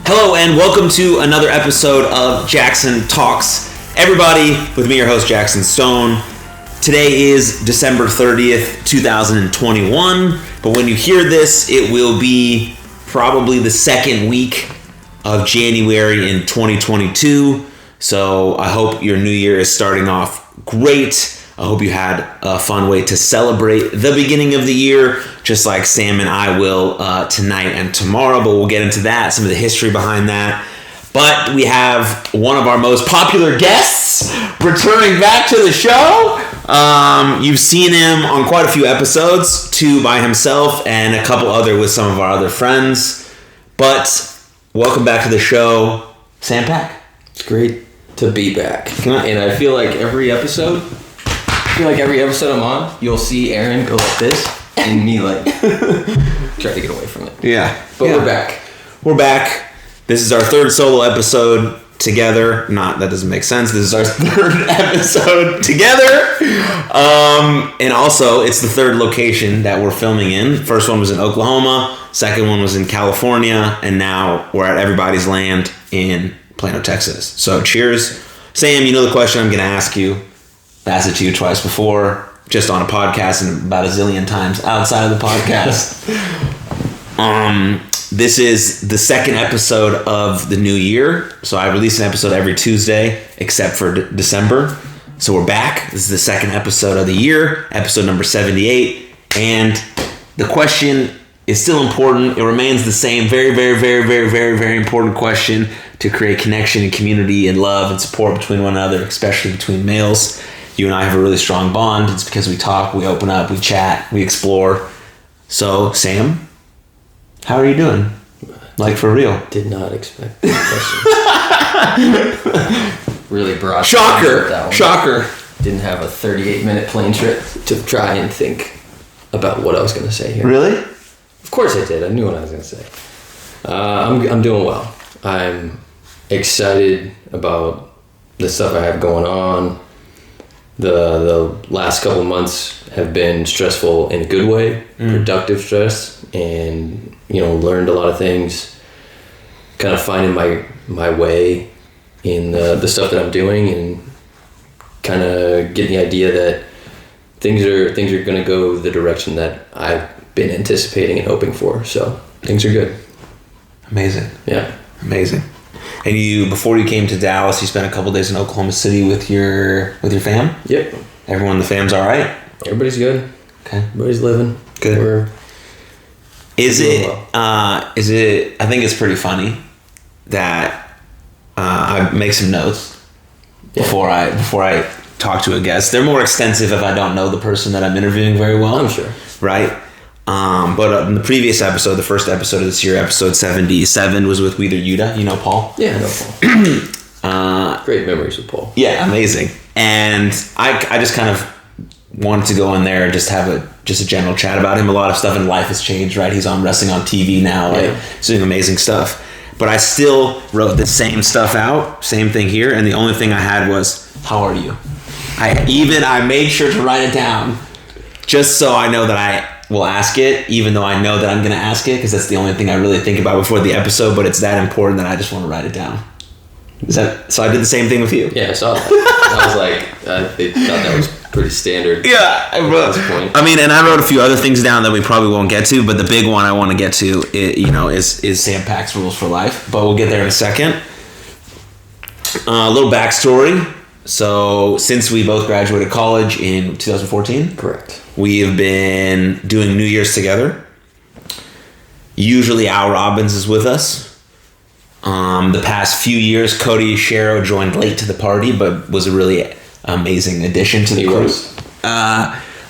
Hello and welcome to another episode of Jaxon Talks. Everybody, with me, your host, Jaxon Stone. Today is December 30th, 2021, but when you hear this, it will be probably the second week of January in 2022. So I hope your new year is starting off great. I hope you had a fun way to celebrate the beginning of the year, just like Sam and I will tonight and tomorrow, but we'll get into that, some of the history behind that. But we have one of our most popular guests returning back to the show. You've seen him on quite a few episodes, 2 by himself and a couple other with some of our other friends. But welcome back to the show, Sam Pack. It's great to be back. And I feel like every episode I'm on, you'll see Aaron go like this and me like try to get away from it. Yeah. But we're back. We're back. This is our third solo episode together. That doesn't make sense. This is our third episode together. And also, it's the third location that we're filming in. First one was in Oklahoma. Second one was in California. And now we're at Everybody's Land in Plano, Texas. So cheers. Sam, you know the question I'm going to ask you. I asked it to you twice before, just on a podcast and about a zillion times outside of the podcast. This is the second episode of the new year. So I release an episode every Tuesday, except for December. So we're back. This is the second episode of the year, episode number 78. And the question is still important. It remains the same. Very, very, very, very, very, very important question to create connection and community and love and support between one another, especially between males. You and I have a really strong bond. It's because we talk, we open up, we chat, we explore. So, Sam, how are you doing? Like, for real? Did not expect that question. Really broad. Shocker. Didn't have a 38-minute plane trip to try and think about what I was going to say here. Really? Of course I did. I knew what I was going to say. I'm doing well. I'm excited about the stuff I have going on. The last couple of months have been stressful in a good way, productive stress, and learned a lot of things, kind of finding my way in the stuff that I'm doing, and kind of getting the idea that things are going to go the direction that I've been anticipating and hoping for. So things are good. Amazing. Yeah. Amazing. And before you came to Dallas, you spent a couple days in Oklahoma City with your fam? Yep. Everyone in the fam's all right? Everybody's good. Okay. Everybody's living. Good. Is it, I think it's pretty funny that I make some notes before I talk to a guest. They're more extensive if I don't know the person that I'm interviewing very well. I'm sure. Right? But in the previous episode, the first episode of this year, episode 77, was with Weather Yuta. You know Paul? Yeah, I know Paul. Great memories with Paul. Yeah, amazing. And I just kind of wanted to go in there and just have a general chat about him. A lot of stuff in life has changed, right? He's on wrestling on TV now. Yeah. Like, he's doing amazing stuff. But I still wrote the same stuff out, same thing here, and the only thing I had was, how are you? I made sure to write it down just so I know that I will ask it, even though I know that I'm going to ask it, because that's the only thing I really think about before the episode, but it's that important that I just want to write it down. So I did the same thing with you. Yeah, I saw that. I was like, I thought that was pretty standard. Yeah, I wrote. At this point. I mean, and I wrote a few other things down that we probably won't get to, but the big one I want to get to, is Sam Pack's rules for life. But we'll get there in a second. A little backstory. So, since we both graduated college in 2014, correct, we have been doing New Year's together. Usually, Al Robbins is with us. The past few years, Cody Shero joined late to the party, but was a really amazing addition to the group.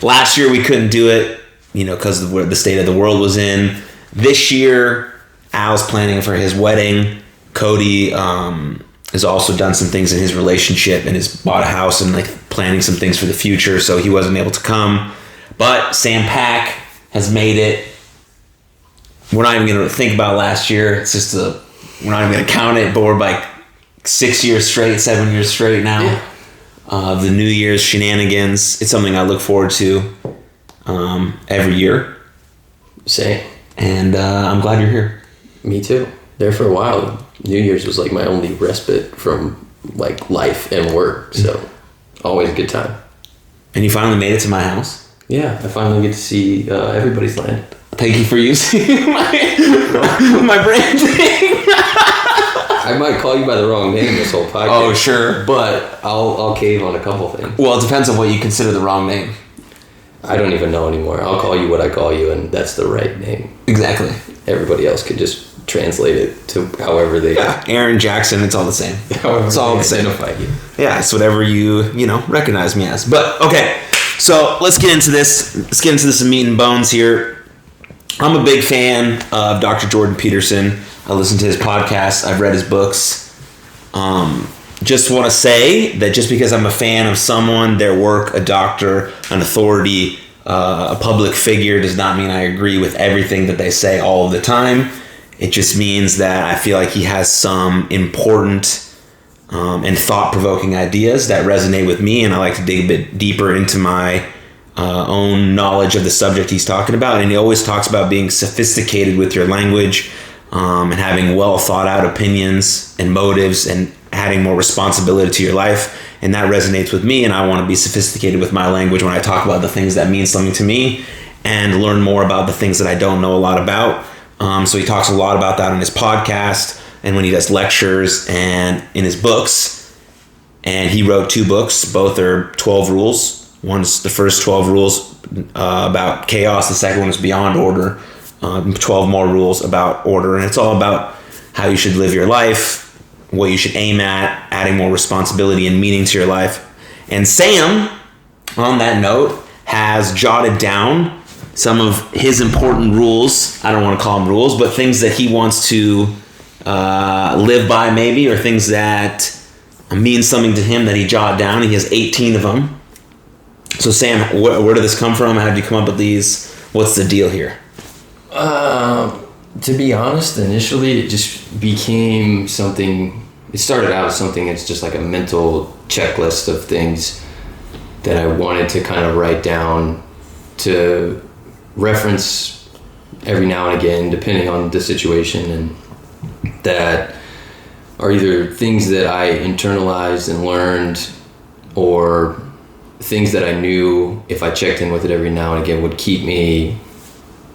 Last year, we couldn't do it, because of where the state of the world was in. This year, Al's planning for his wedding. Cody has also done some things in his relationship and has bought a house and planning some things for the future, so he wasn't able to come. But Sam Pack has made it. We're not even going to think about last year. It's just we're not even going to count it, but we're 6 years straight, 7 years straight now of the New Year's shenanigans. It's something I look forward to every year. Same. And I'm glad you're here. Me too. There for a while. New Year's was like my only respite from like life and work, so always a good time. And you finally made it to my house? Yeah, I finally get to see everybody's land. Thank you for using my branding. I might call you by the wrong name this whole podcast. Oh, sure. But I'll cave on a couple things. Well, it depends on what you consider the wrong name. I don't even know anymore. I'll call you what I call you, and that's the right name. Exactly. Everybody else could just translate it to however they... Yeah, Aaron, Jackson, it's all the same. It's all the same. Identify you. Yeah, it's whatever you recognize me as. But, okay, so let's get into this. Let's get into this meat and bones here. I'm a big fan of Dr. Jordan Peterson. I listen to his podcast. I've read his books. Just want to say that just because I'm a fan of someone, their work, a doctor, an authority, a public figure, does not mean I agree with everything that they say all of the time. It just means that I feel like he has some important and thought-provoking ideas that resonate with me, and I like to dig a bit deeper into my own knowledge of the subject he's talking about. And he always talks about being sophisticated with your language, and having well thought out opinions and motives, and adding more responsibility to your life. And that resonates with me, and I want to be sophisticated with my language when I talk about the things that mean something to me, and learn more about the things that I don't know a lot about. So he talks a lot about that on his podcast, and when he does lectures, and in his books. And he wrote 2 books. Both are 12 rules. One's the first 12 rules about chaos. The second one is Beyond Order. 12 more rules about order. And it's all about how you should live your life, what you should aim at, adding more responsibility and meaning to your life. And Sam, on that note, has jotted down some of his important rules. I don't want to call them rules, but things that he wants to live by, maybe, or things that mean something to him that he jotted down. He has 18 of them. So Sam, where did this come from? How did you come up with these? What's the deal here? To be honest, initially it just became something. It started out as something that's just like a mental checklist of things that I wanted to kind of write down to reference every now and again, depending on the situation, and that are either things that I internalized and learned, or things that I knew if I checked in with it every now and again would keep me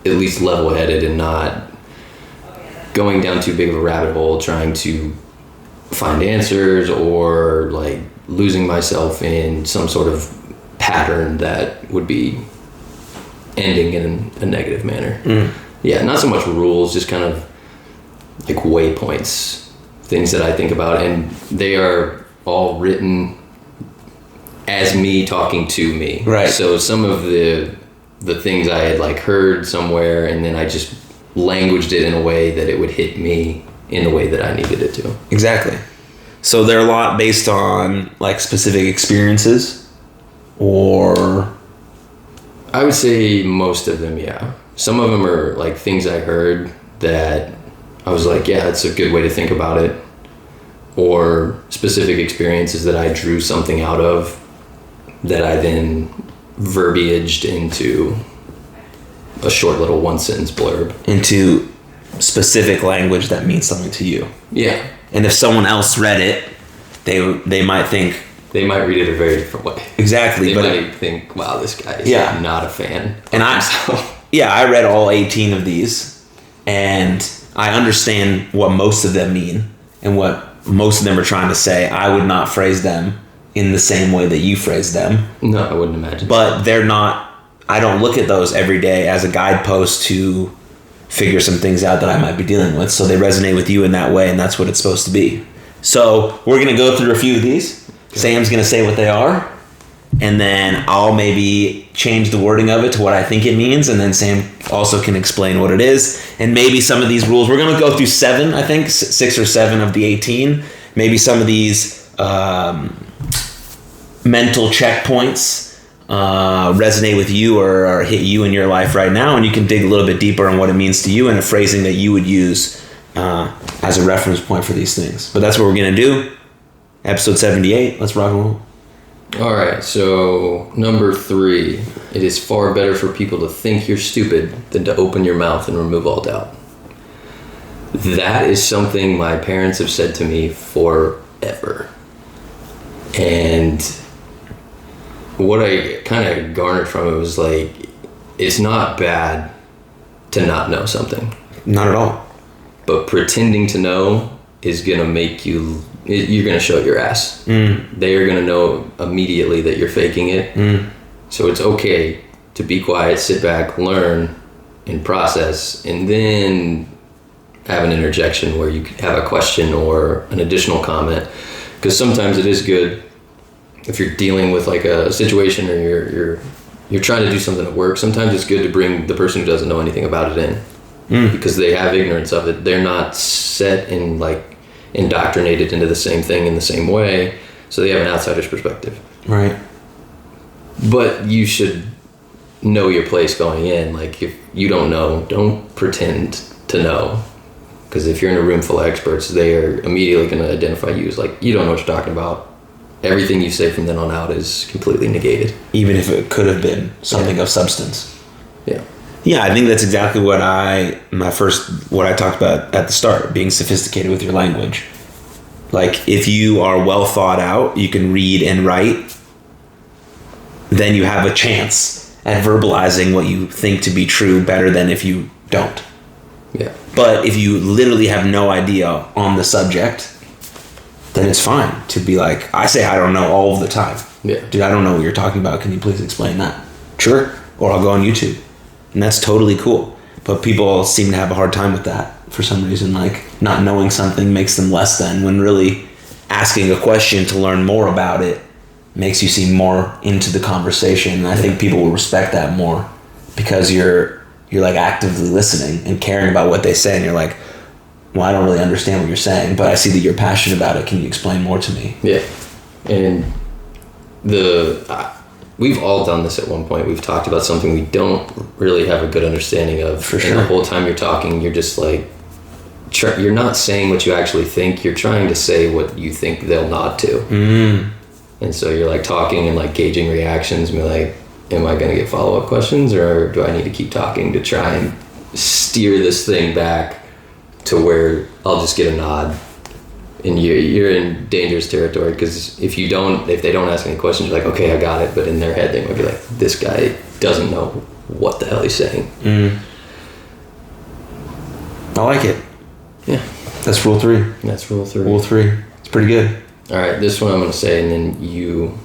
at least level-headed and not going down too big of a rabbit hole trying to find answers, or like losing myself in some sort of pattern that would be ending in a negative manner. Yeah, not so much rules, just kind of like waypoints, things that I think about, and they are all written as me talking to me. Right. So some of the things I had like heard somewhere, and then I just languaged it in a way that it would hit me in the way that I needed it to. Exactly. So they're a lot based on like specific experiences, or... I would say most of them, yeah. Some of them are like things I heard that I was like, yeah, that's a good way to think about it. Or specific experiences that I drew something out of that I then verbiaged into a short little 1-sentence blurb. Into specific language that means something to you. Yeah. And if someone else read it, they might think... They might read it a very different way. Exactly. They might think, wow, this guy is not a fan of himself. Yeah, I read all 18 of these, and I understand what most of them mean and what most of them are trying to say. I would not phrase them in the same way that you phrase them. No, I wouldn't imagine. But they're not... I don't look at those every day as a guidepost to figure some things out that I might be dealing with. So they resonate with you in that way, and that's what it's supposed to be. So we're going to go through a few of these. Okay. Sam's going to say what they are, and then I'll maybe change the wording of it to what I think it means, and then Sam also can explain what it is. And maybe some of these rules, we're going to go through 7, I think, 6 or 7 of the 18. Maybe some of these mental checkpoints resonate with you or hit you in your life right now, and you can dig a little bit deeper on what it means to you and a phrasing that you would use as a reference point for these things. But that's what we're going to do. Episode 78. Let's rock and roll. All right, so number 3. It is far better for people to think you're stupid than to open your mouth and remove all doubt. That is something my parents have said to me forever. And what I kind of garnered from it was like, it's not bad to not know something. Not at all. But pretending to know is going to make you, you're going to show your ass. They are going to know immediately that you're faking it. So it's okay to be quiet, sit back, learn, and process, and then have an interjection where you have a question or an additional comment. Because sometimes it is good if you're dealing with like a situation or you're trying to do something at work. Sometimes it's good to bring the person who doesn't know anything about it in, because they have ignorance of it. They're not set and like indoctrinated into the same thing in the same way, so they have an outsider's perspective. Right. But you should know your place going in. Like, if you don't know, don't pretend to know. Because if you're in a room full of experts, they are immediately going to identify you as like, you don't know what you're talking about. Everything you say from then on out is completely negated. Even if it could have been something of substance. Yeah. Yeah, I think that's exactly what I talked about at the start, being sophisticated with your language. Like, if you are well thought out, you can read and write, then you have a chance at verbalizing what you think to be true better than if you don't. Yeah. But if you literally have no idea on the subject, then it's fine to be like, I say I don't know all of the time. Yeah. Dude, I don't know what you're talking about. Can you please explain that? Sure. Or I'll go on YouTube. And that's totally cool. But people seem to have a hard time with that for some reason. Like, not knowing something makes them less than, when really asking a question to learn more about it makes you seem more into the conversation. And I think people will respect that more, because you're like actively listening and caring about what they say, and you're like, well, I don't really understand what you're saying, but I see that you're passionate about it. Can you explain more to me? Yeah. And we've all done this at one point. We've talked about something we don't really have a good understanding of. For sure. And the whole time you're talking, you're just like, you're not saying what you actually think. You're trying to say what you think they'll nod to. And so you're like talking and like gauging reactions and be like, am I going to get follow-up questions, or do I need to keep talking to try and steer this thing back to where I'll just get a nod? And you're in dangerous territory, because if they don't ask any questions, you're like, okay, I got it. But in their head, they might be like, this guy doesn't know what the hell he's saying. I like it. Yeah. That's rule 3. That's rule 3. Rule 3. It's pretty good. All right, this one I'm going to say, and then you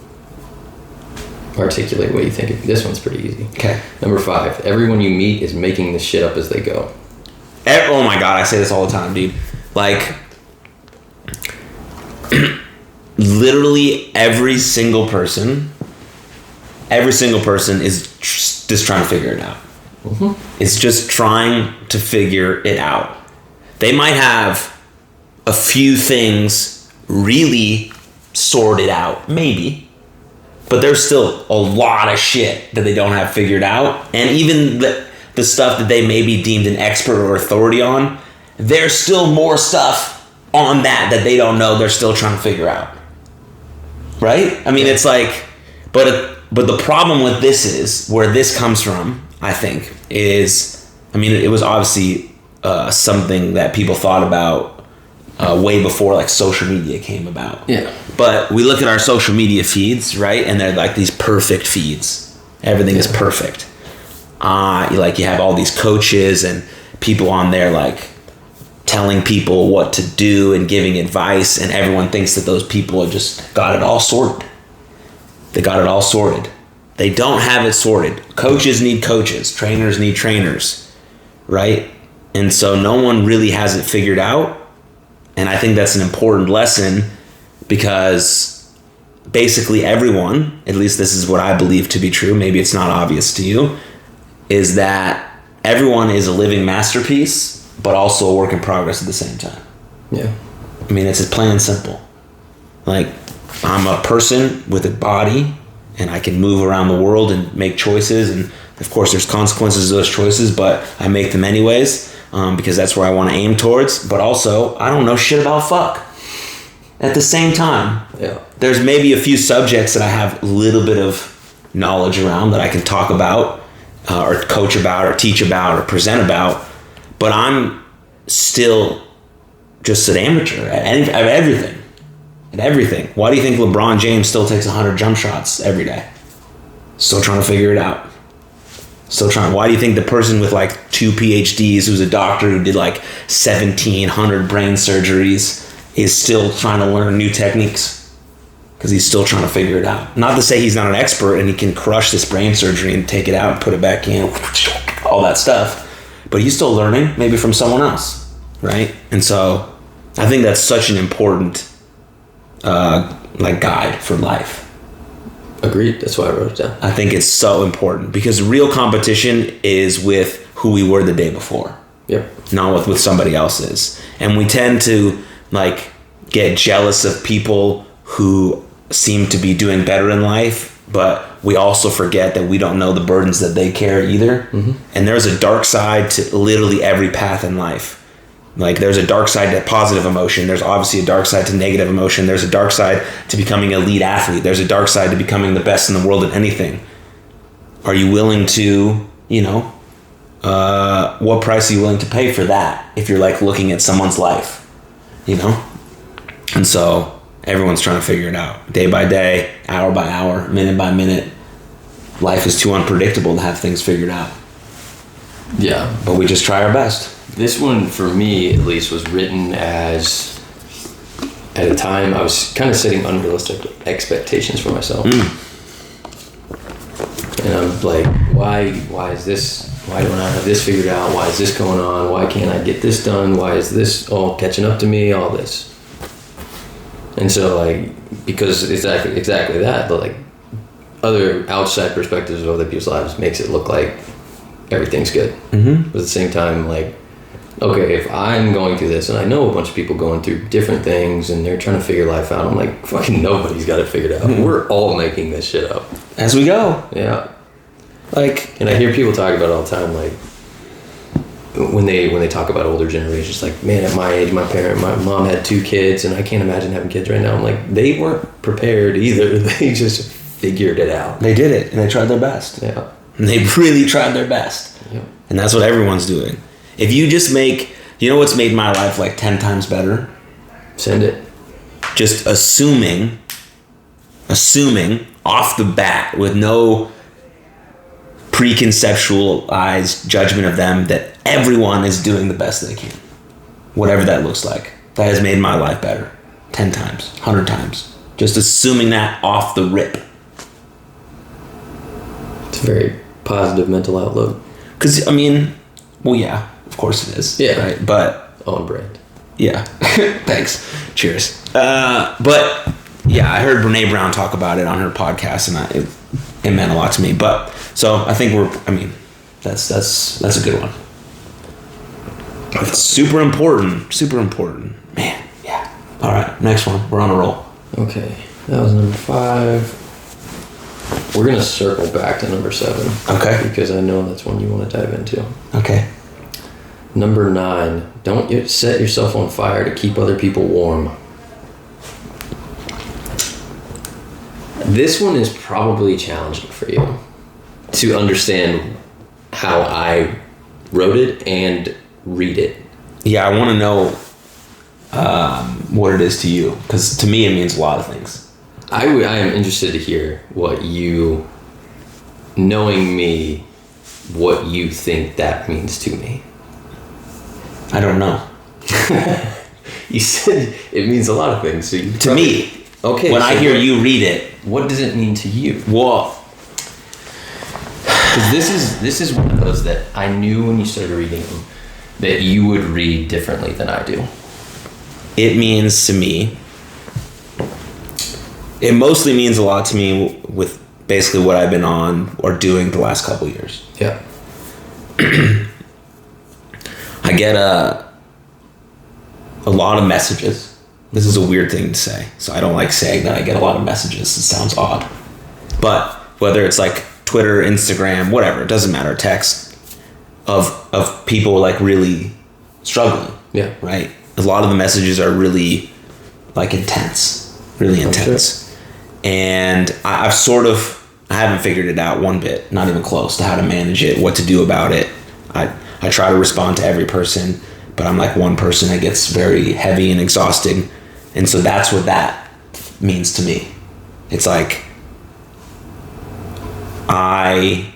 articulate what you think. This one's pretty easy. Okay. Number 5, everyone you meet is making this shit up as they go. Oh my God, I say this all the time, dude. Like, literally every single person is just trying to figure it out. It's just trying to figure it out. They might have a few things really sorted out, maybe, but there's still a lot of shit that they don't have figured out. And even the stuff that they may be deemed an expert or authority on, there's still more stuff on that they don't know, they're still trying to figure out. Right? I mean, it's like, but the problem with this is, where this comes from, I think, is, I mean, it was obviously something that people thought about way before like social media came about. Yeah. But we look at our social media feeds, right? And they're like these perfect feeds. Everything is perfect. You have all these coaches and people on there like telling people what to do and giving advice, and everyone thinks that those people have just got it all sorted. They got it all sorted. They don't have it sorted. Coaches need coaches. Trainers need trainers. Right? And so no one really has it figured out. And I think that's an important lesson, because basically everyone, at least this is what I believe to be true, maybe it's not obvious to you, is that everyone is a living masterpiece, but also a work in progress at the same time. Yeah. I mean, it's plain and simple. Like, I'm a person with a body, and I can move around the world and make choices, and of course there's consequences to those choices, but I make them anyways, because that's where I want to aim towards. But also, I don't know shit about fuck at the same time. Yeah. There's maybe a few subjects that I have a little bit of knowledge around that I can talk about, or coach about, or teach about, or present about, but I'm still just an amateur at everything. At everything. Why do you think LeBron James still takes 100 jump shots every day? Still trying to figure it out. Why do you think the person with like 2 PhDs who's a doctor who did like 1,700 brain surgeries is still trying to learn new techniques? Because he's still trying to figure it out. Not to say he's not an expert and he can crush this brain surgery and take it out and put it back in, all that stuff. But he's still learning, maybe from someone else, right? And so I think that's such an important guide for life. Agreed. That's why I wrote it down. I think it's so important because real competition is with who we were the day before. Yep. Not with somebody else's. And we tend to like get jealous of people who seem to be doing better in life, but we also forget that we don't know the burdens that they carry either. Mm-hmm. And there's a dark side to literally every path in life. Like there's a dark side to positive emotion. There's obviously a dark side to negative emotion. There's a dark side to becoming an elite athlete. There's a dark side to becoming the best in the world at anything. Are you willing to, what price are you willing to pay for that if you're like looking at someone's life, And so everyone's trying to figure it out day by day, hour by hour, minute by minute. Life is too unpredictable to have things figured out. Yeah. But we just try our best. This one, for me at least, was written as, at a time, I was kind of setting unrealistic expectations for myself. And I'm like, why is this, why don't I have this figured out? Why is this going on? Why can't I get this done? Why is this all catching up to me? All this. And so, like, because exactly that, but like, other outside perspectives of other people's lives makes it look like everything's good. Mm-hmm. But at the same time, like, okay, if I'm going through this, and I know a bunch of people going through different things, and they're trying to figure life out, I'm like, fucking nobody's got it figured out. Mm-hmm. We're all making this shit up. As we go. Yeah. Like, and I hear people talk about it all the time, like, when they talk about older generations, like, man, at my age, my mom had 2 kids, and I can't imagine having kids right now. I'm like, they weren't prepared either. They just figured it out. They did it, and they tried their best. Yeah. And they really tried their best. Yep. And that's what everyone's doing. If you just what's made my life like 10 times better? Send it. Just assuming off the bat with no preconceptualized judgment of them that everyone is doing the best they can. Whatever that looks like. That has made my life better. 10 times, 100 times. Just assuming that off the rip. It's a very positive mental outlook. Because, yeah, of course it is. Yeah. Right? But... on brand. Yeah. Thanks. Cheers. But, yeah, I heard Brene Brown talk about it on her podcast, and it meant a lot to me. But, so, I think that's a good one. It's super important. Super important. Man, yeah. All right, next one. We're on a roll. Okay. That was number 5. We're going to circle back to number 7. Okay. Because I know that's one you want to dive into. Okay. Number 9. Don't set yourself on fire to keep other people warm. This one is probably challenging for you to understand how I wrote it and read it. Yeah, I want to know what it is to you. Because to me, it means a lot of things. I am interested to hear what you, knowing me, what you think that means to me. I don't know. You said it means a lot of things. So to me. Okay. When I hear you read it. What does it mean to you? Well. Because this is one of those that I knew when you started reading them that you would read differently than I do. It means to me. It mostly means a lot to me with basically what I've been on or doing the last couple of years. Yeah. I get a lot of messages. This is a weird thing to say, so I don't like saying that I get a lot of messages. It sounds odd. But whether it's like Twitter, Instagram, whatever, it doesn't matter, text, of people like really struggling. Yeah. Right? A lot of the messages are really like intense. Really intense. Sure. And I haven't figured it out one bit, not even close, to how to manage it, what to do about it. I try to respond to every person, but I'm like one person. It gets very heavy and exhausting. And so that's what that means to me. It's like I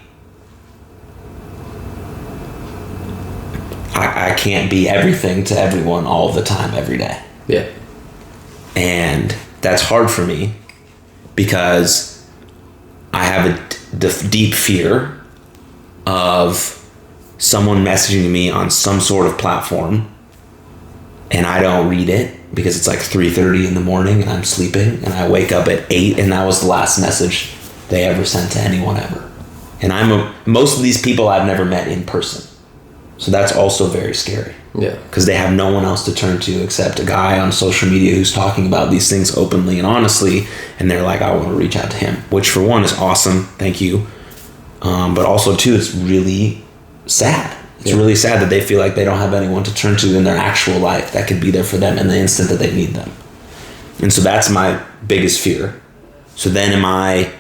can't be everything to everyone all the time, every day. Yeah. And that's hard for me because I have a deep fear of someone messaging me on some sort of platform and I don't read it because it's like 3:30 in the morning and I'm sleeping, and I wake up at 8 and that was the last message they ever sent to anyone ever. And most of these people I've never met in person. So that's also very scary. Yeah. Because they have no one else to turn to except a guy on social media who's talking about these things openly and honestly, and they're like, I want to reach out to him. Which for one is awesome, thank you. But also too, it's really sad. It's really sad that they feel like they don't have anyone to turn to in their actual life that could be there for them in the instant that they need them. And so that's my biggest fear. So then am I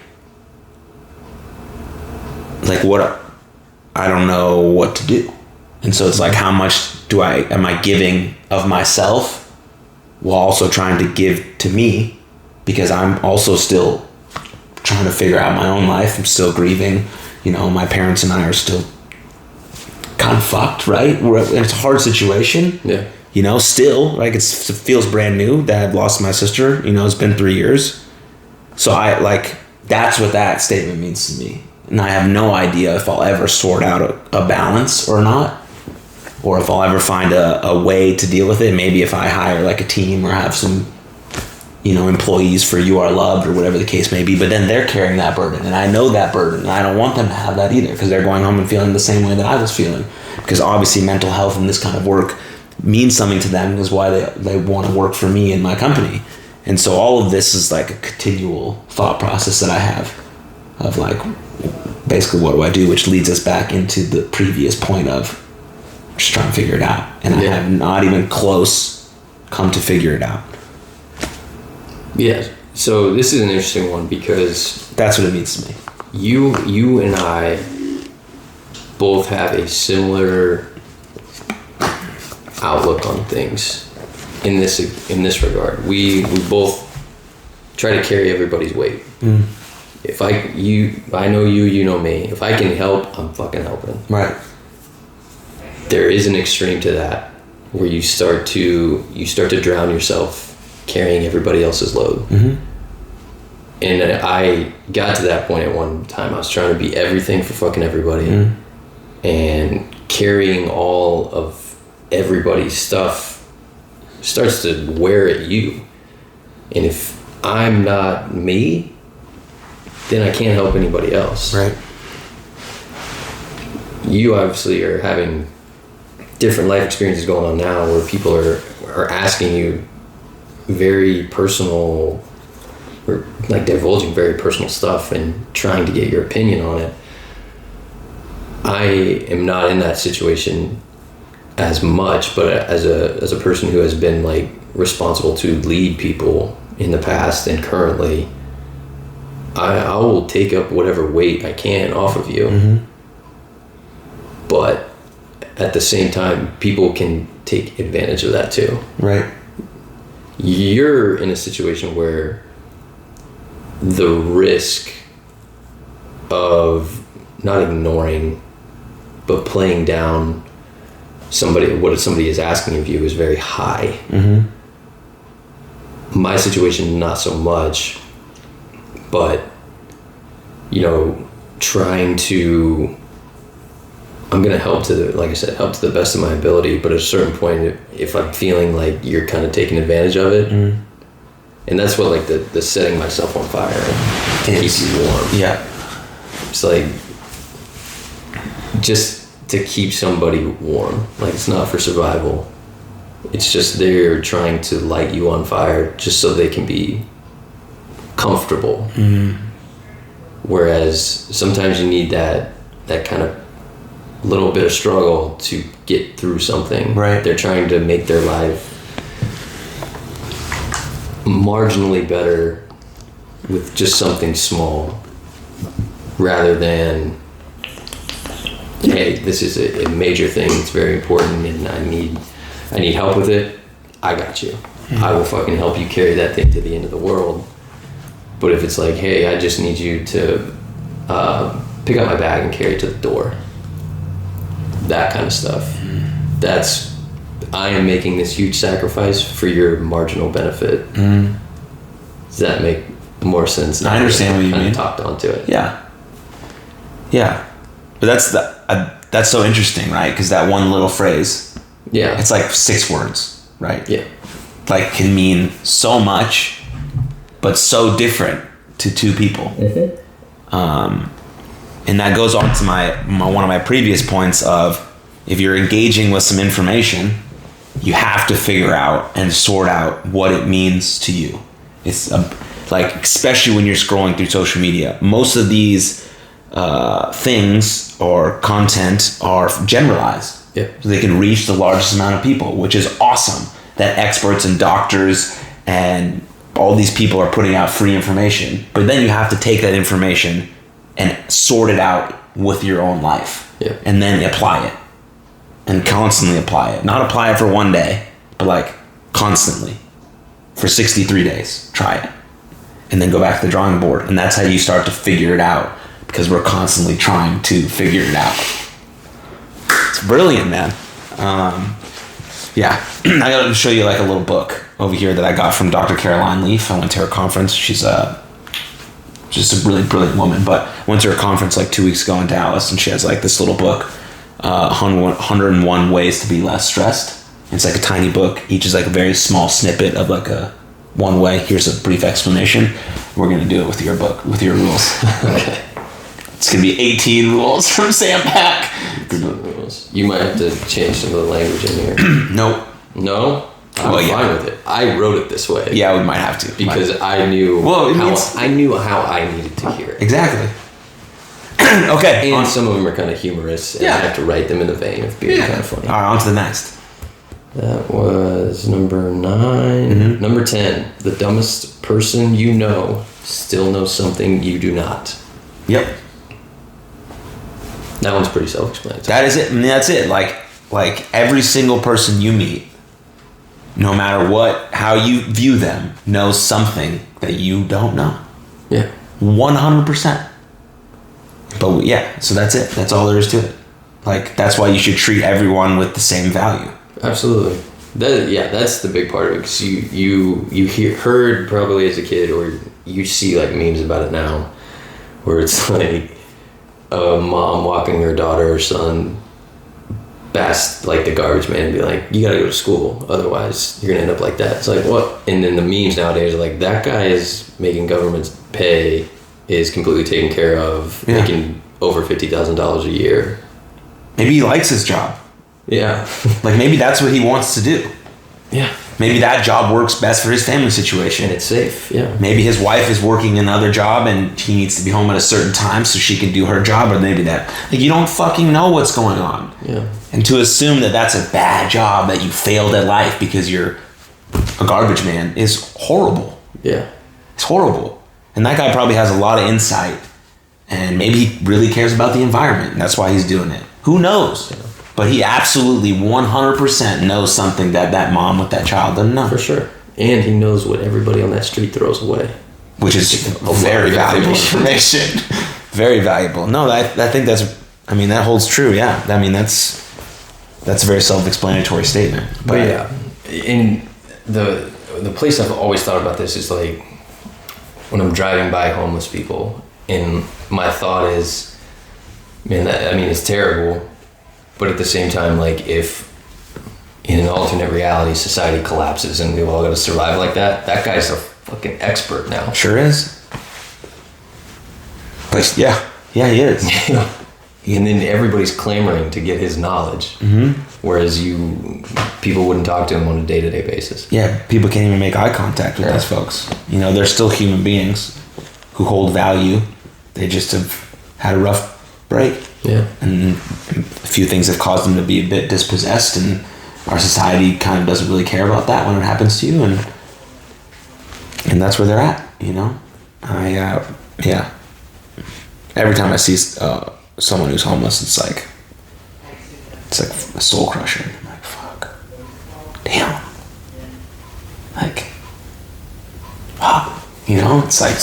like, what? I don't know what to do. And so it's like, how much am I giving of myself while also trying to give to me, because I'm also still trying to figure out my own life. I'm still grieving. You know, my parents and I are still kind of fucked, right? It's a hard situation. Yeah. You know, still, like it feels brand new that I've lost my sister. You know, it's been 3 years. So that's what that statement means to me. And I have no idea if I'll ever sort out a balance or not, or if I'll ever find a way to deal with it. Maybe if I hire like a team or have some, you know, employees for You Are Loved or whatever the case may be, but then they're carrying that burden, and I know that burden, and I don't want them to have that either, because they're going home and feeling the same way that I was feeling, because obviously mental health and this kind of work means something to them, is why they want to work for me and my company. And so all of this is like a continual thought process that I have of like, basically what do I do, which leads us back into the previous point of just trying to figure it out. And I have not even close come to figure it out. Yeah. So this is an interesting one, because that's what it means to me. You and I both have a similar outlook on things in this regard. We both try to carry everybody's weight. Mm. If I know you know me. If I can help, I'm fucking helping. Right. There is an extreme to that where you start to drown yourself carrying everybody else's load. Mm-hmm. And I got to that point at one time. I was trying to be everything for fucking everybody, and carrying all of everybody's stuff starts to wear at you. And if I'm not me, then I can't help anybody else. Right. You obviously are having different life experiences going on now, where people are asking you very personal, or like divulging very personal stuff and trying to get your opinion on it. I am not in that situation as much, but as a person who has been like responsible to lead people in the past and currently, I will take up whatever weight I can off of you. Mm-hmm. But at the same time, people can take advantage of that too. Right. You're in a situation where the risk of not ignoring, but playing down what somebody is asking of you is very high. Mm-hmm. My situation, not so much, but, you know, I'm going to help to the best of my ability, but at a certain point, if I'm feeling like you're kind of taking advantage of it, and that's what like the setting myself on fire to keep you warm. Yeah. It's like just to keep somebody warm. Like, it's not for survival. It's just they're trying to light you on fire just so they can be comfortable. Mm-hmm. Whereas sometimes you need that kind of little bit of struggle to get through something. Right. They're trying to make their life marginally better with just something small, rather than, hey, this is a major thing, it's very important, and I need I need help with it, I got you. I will fucking help you carry that thing to the end of the world. But if it's like, hey, I just need you to pick up my bag and carry it to the door, that kind of stuff, I am making this huge sacrifice for your marginal benefit. Does that make more sense? I understand what you mean. Talked onto it. Yeah. But that's so interesting, right? Because that one little phrase, it's like 6 words, right? Yeah. Like can mean so much, but so different to 2 people. And that goes on to my one of my previous points of, if you're engaging with some information, you have to figure out and sort out what it means to you. It's like, especially when you're scrolling through social media, most of these things or content are generalized. Yeah. So they can reach the largest amount of people, which is awesome that experts and doctors and all these people are putting out free information. But then you have to take that information and sort it out with your own life. Yeah. And then apply it. And constantly apply it. Not apply it for one day, but like constantly. For 63 days. Try it. And then go back to the drawing board. And that's how you start to figure it out. Because we're constantly trying to figure it out. It's brilliant, man. Yeah. I gotta show you like a little book over here that I got from Dr. Caroline Leaf. I went to her conference. She's just a really brilliant woman. But I went to her conference like 2 weeks ago in Dallas, and she has like this little book, 101 Ways to Be Less Stressed. It's like a tiny book. Each is like a very small snippet of like a one way. Here's a brief explanation. We're gonna do it with your book, with your rules. Okay. It's gonna be 18 rules from Sam Pack. You might have to change some of the language in here. Nope. No? I'm fine with it. I wrote it this way. Yeah, we might have to. Because I knew how I needed to hear it. Exactly. Okay. And some of them are kind of humorous, and I have to write them in the vein of being kind of funny. All right, on to the next. That was number 9. Number 10. The dumbest person you know still knows something you do not. Yep. That one's pretty self-explanatory. That is it. I mean, that's it. Like every single person you meet, no matter how you view them, knows something that you don't know. Yeah. 100%. But yeah, so that's it. That's all there is to it. Like, that's why you should treat everyone with the same value. Absolutely. That's the big part of it. Because you heard probably as a kid, or you see like memes about it now, where it's like a mom walking her daughter or son past like the garbage man and be like, you gotta go to school, otherwise you're gonna end up like that. It's like, what? And then the memes nowadays are like, that guy is making government's pay, is completely taken care of, making over $50,000 a year. Maybe he likes his job. Yeah. Like, maybe that's what he wants to do. Yeah. Maybe that job works best for his family situation. And it's safe, yeah. Maybe his wife is working another job and he needs to be home at a certain time so she can do her job, or maybe that. Like, you don't fucking know what's going on. Yeah. And to assume that that's a bad job, that you failed at life because you're a garbage man, is horrible. Yeah. It's horrible. And that guy probably has a lot of insight, and maybe he really cares about the environment, and that's why he's doing it. Who knows? Yeah. But he absolutely 100% knows something that mom with that child doesn't know. For sure. And he knows what everybody on that street throws away. Which is very valuable information. Very valuable. No, I think that holds true, yeah. I mean, that's a very self-explanatory statement. But yeah, in the place I've always thought about this is like when I'm driving by homeless people, and my thought is, man, it's terrible. But at the same time, like, if in an alternate reality society collapses and we've all got to survive like that, that guy's a fucking expert now. Sure is. But yeah, he is. And then everybody's clamoring to get his knowledge, whereas people wouldn't talk to him on a day-to-day basis. Yeah, people can't even make eye contact with those folks. You know, they're still human beings who hold value. They just have had a rough break. Yeah. And a few things have caused them to be a bit dispossessed, and our society kind of doesn't really care about that when it happens to you, and that's where they're at, you know? Every time I see someone who's homeless, it's like a soul crusher. I'm like, fuck. It's like,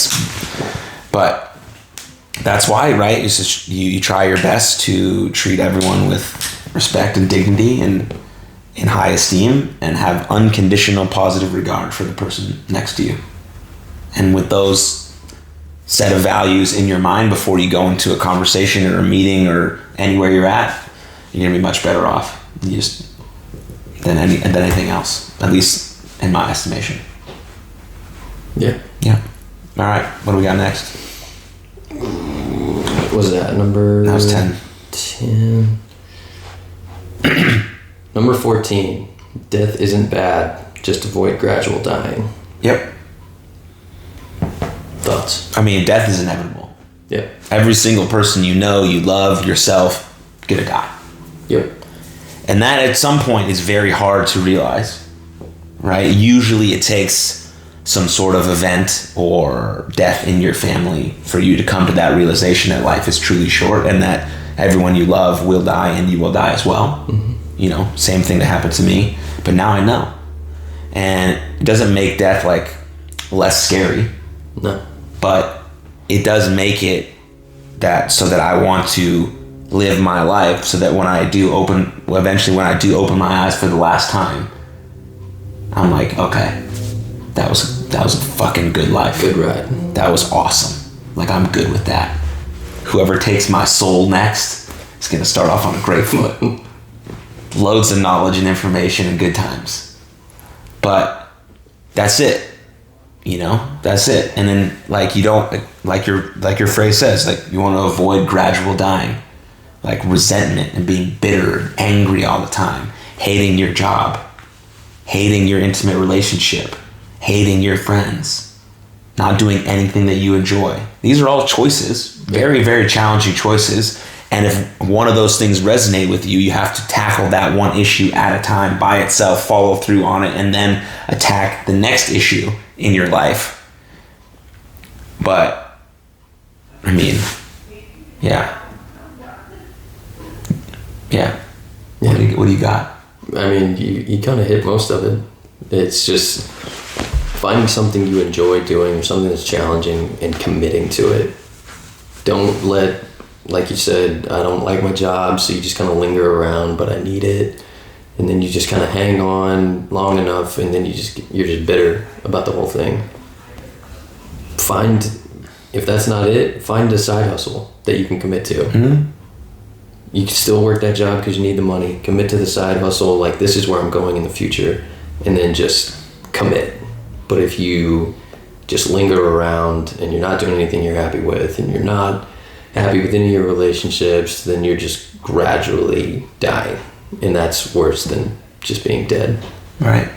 but that's why, right? It's just you try your best to treat everyone with respect and dignity and in high esteem, and have unconditional positive regard for the person next to you. And with those set of values in your mind before you go into a conversation or a meeting or anywhere you're at, you're gonna be much better off than anything else, at least in my estimation. Yeah. All right, what do we got next? What was that number? That was 10. 10. Number 14. Death isn't bad. Just avoid gradual dying. Yep. Thoughts? I mean, death is inevitable. Yep. Every single person you love, yourself, gonna die. Yep. And that at some point is very hard to realize, right? Usually it takes some sort of event or death in your family for you to come to that realization that life is truly short and that everyone you love will die and you will die as well. Mm-hmm. Same thing that happened to me, but now I know. And it doesn't make death like less scary. No. But it does make it that so that I want to live my life so that when I do open my eyes for the last time, I'm like, okay, that was a fucking good life. Good ride. That was awesome. Like, I'm good with that. Whoever takes my soul next is going to start off on a great foot. Loads of knowledge and information and good times. But that's it. That's it. And then you don't, like your phrase says, you want to avoid gradual dying. Like resentment and being bitter and angry all the time. Hating your job. Hating your intimate relationship. Hating your friends. Not doing anything that you enjoy. These are all choices. Very, very challenging choices. And if one of those things resonate with you, you have to tackle that one issue at a time by itself, follow through on it, and then attack the next issue in your life. But, I mean, yeah. What do you got? I mean, you kind of hit most of it. It's just finding something you enjoy doing, something that's challenging, and committing to it. Don't let, like you said, I don't like my job, so you just kind of linger around, but I need it. And then you just kind of hang on long enough, and then you're just bitter about the whole thing. If that's not it, find a side hustle that you can commit to. Mm-hmm. You can still work that job because you need the money. Commit to the side hustle, like this is where I'm going in the future, and then just commit. But if you just linger around and you're not doing anything you're happy with, and you're not happy with any of your relationships, then you're just gradually dying. And that's worse than just being dead. Right.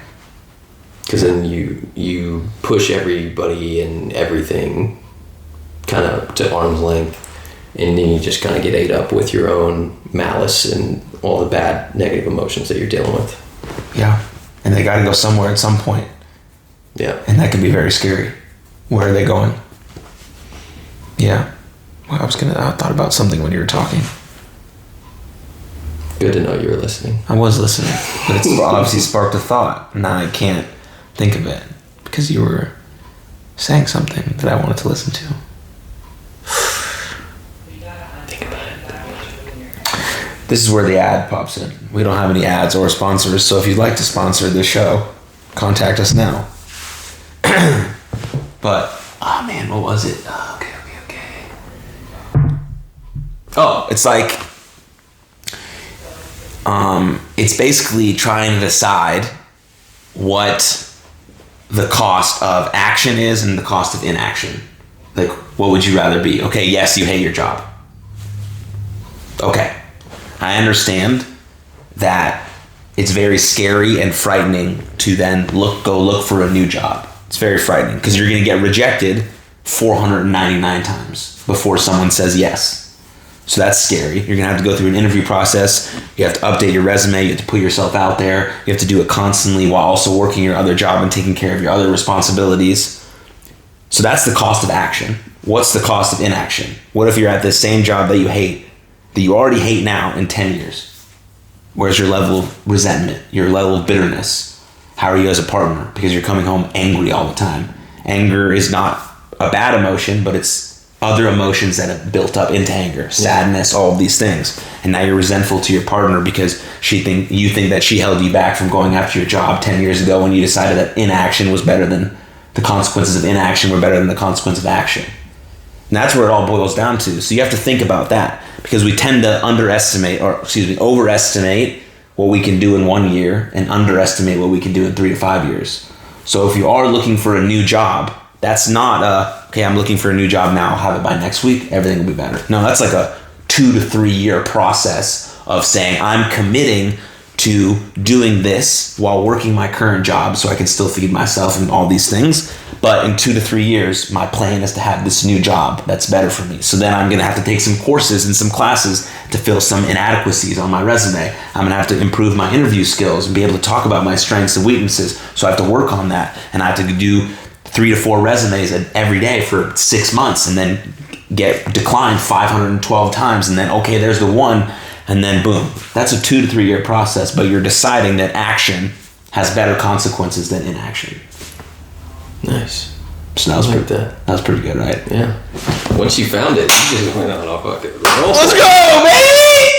Because then you push everybody and everything kind of to arm's length, and then you just kind of get ate up with your own malice and all the bad negative emotions that you're dealing with. Yeah. And they got to go somewhere at some point. Yeah. And that can be very scary. Where are they going? Yeah. Well, I thought about something when you were talking. Good to know you were listening. I was listening, but it's obviously sparked a thought. Now I can't think of it because you were saying something that I wanted to listen to. Think about it. This is where the ad pops in. We don't have any ads or sponsors, so if you'd like to sponsor this show, contact us now. But, oh man, what was it? Okay. Oh, it's like, it's basically trying to decide what the cost of action is and the cost of inaction. Like, what would you rather be? Okay, yes, you hate your job. Okay, I understand that it's very scary and frightening to then go look for a new job. It's very frightening because you're going to get rejected 499 times before someone says yes. So that's scary. You're going to have to go through an interview process. You have to update your resume. You have to put yourself out there. You have to do it constantly while also working your other job and taking care of your other responsibilities. So that's the cost of action. What's the cost of inaction? What if you're at the same job that you hate, that you already hate now in 10 years? Where's your level of resentment, your level of bitterness? How are you as a partner? Because you're coming home angry all the time. Anger is not a bad emotion, but it's other emotions that have built up into anger, sadness, all of these things. And now you're resentful to your partner because you think that she held you back from going after your job 10 years ago when you decided that inaction was better than the consequences of inaction were better than the consequence of action. And that's where it all boils down to. So you have to think about that, because we tend to overestimate what we can do in 1 year and underestimate what we can do in 3 to 5 years. So if you are looking for a new job, that's not okay, I'm looking for a new job now, I'll have it by next week, everything will be better. No, that's like a 2 to 3 year process of saying, I'm committing to doing this while working my current job so I can still feed myself and all these things. But in 2 to 3 years, my plan is to have this new job that's better for me. So then I'm going to have to take some courses and some classes to fill some inadequacies on my resume. I'm going to have to improve my interview skills and be able to talk about my strengths and weaknesses. So I have to work on that. And I have to do 3 to 4 resumes every day for 6 months and then get declined 512 times. And then, okay, there's the one. And then boom. That's a 2 to 3 year process. But you're deciding that action has better consequences than inaction. Nice. So that was pretty good, right? Yeah. Once you found it, you just went on off fucking roll. Let's go, baby!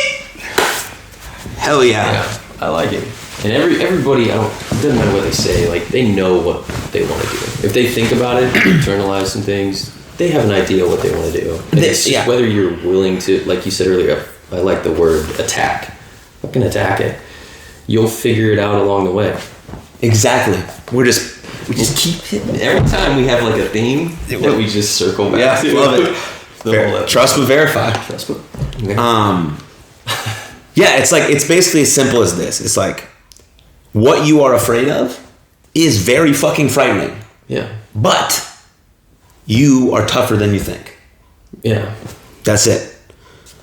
Hell yeah. Yeah, I like it. And everybody, it doesn't matter what they say, like, they know what they want to do. If they think about it, internalize some things, they have an idea what they want to do. And it's just whether you're willing to, like you said earlier, I like the word attack. Fucking attack it. You'll figure it out along the way. Exactly. We just keep hitting it. Every time we have like a theme that we just circle back to. Yeah, love it. Trust but verify. Trust but verify. Yeah, it's basically as simple as this. It's like, what you are afraid of is very fucking frightening. Yeah. But you are tougher than you think. Yeah. That's it.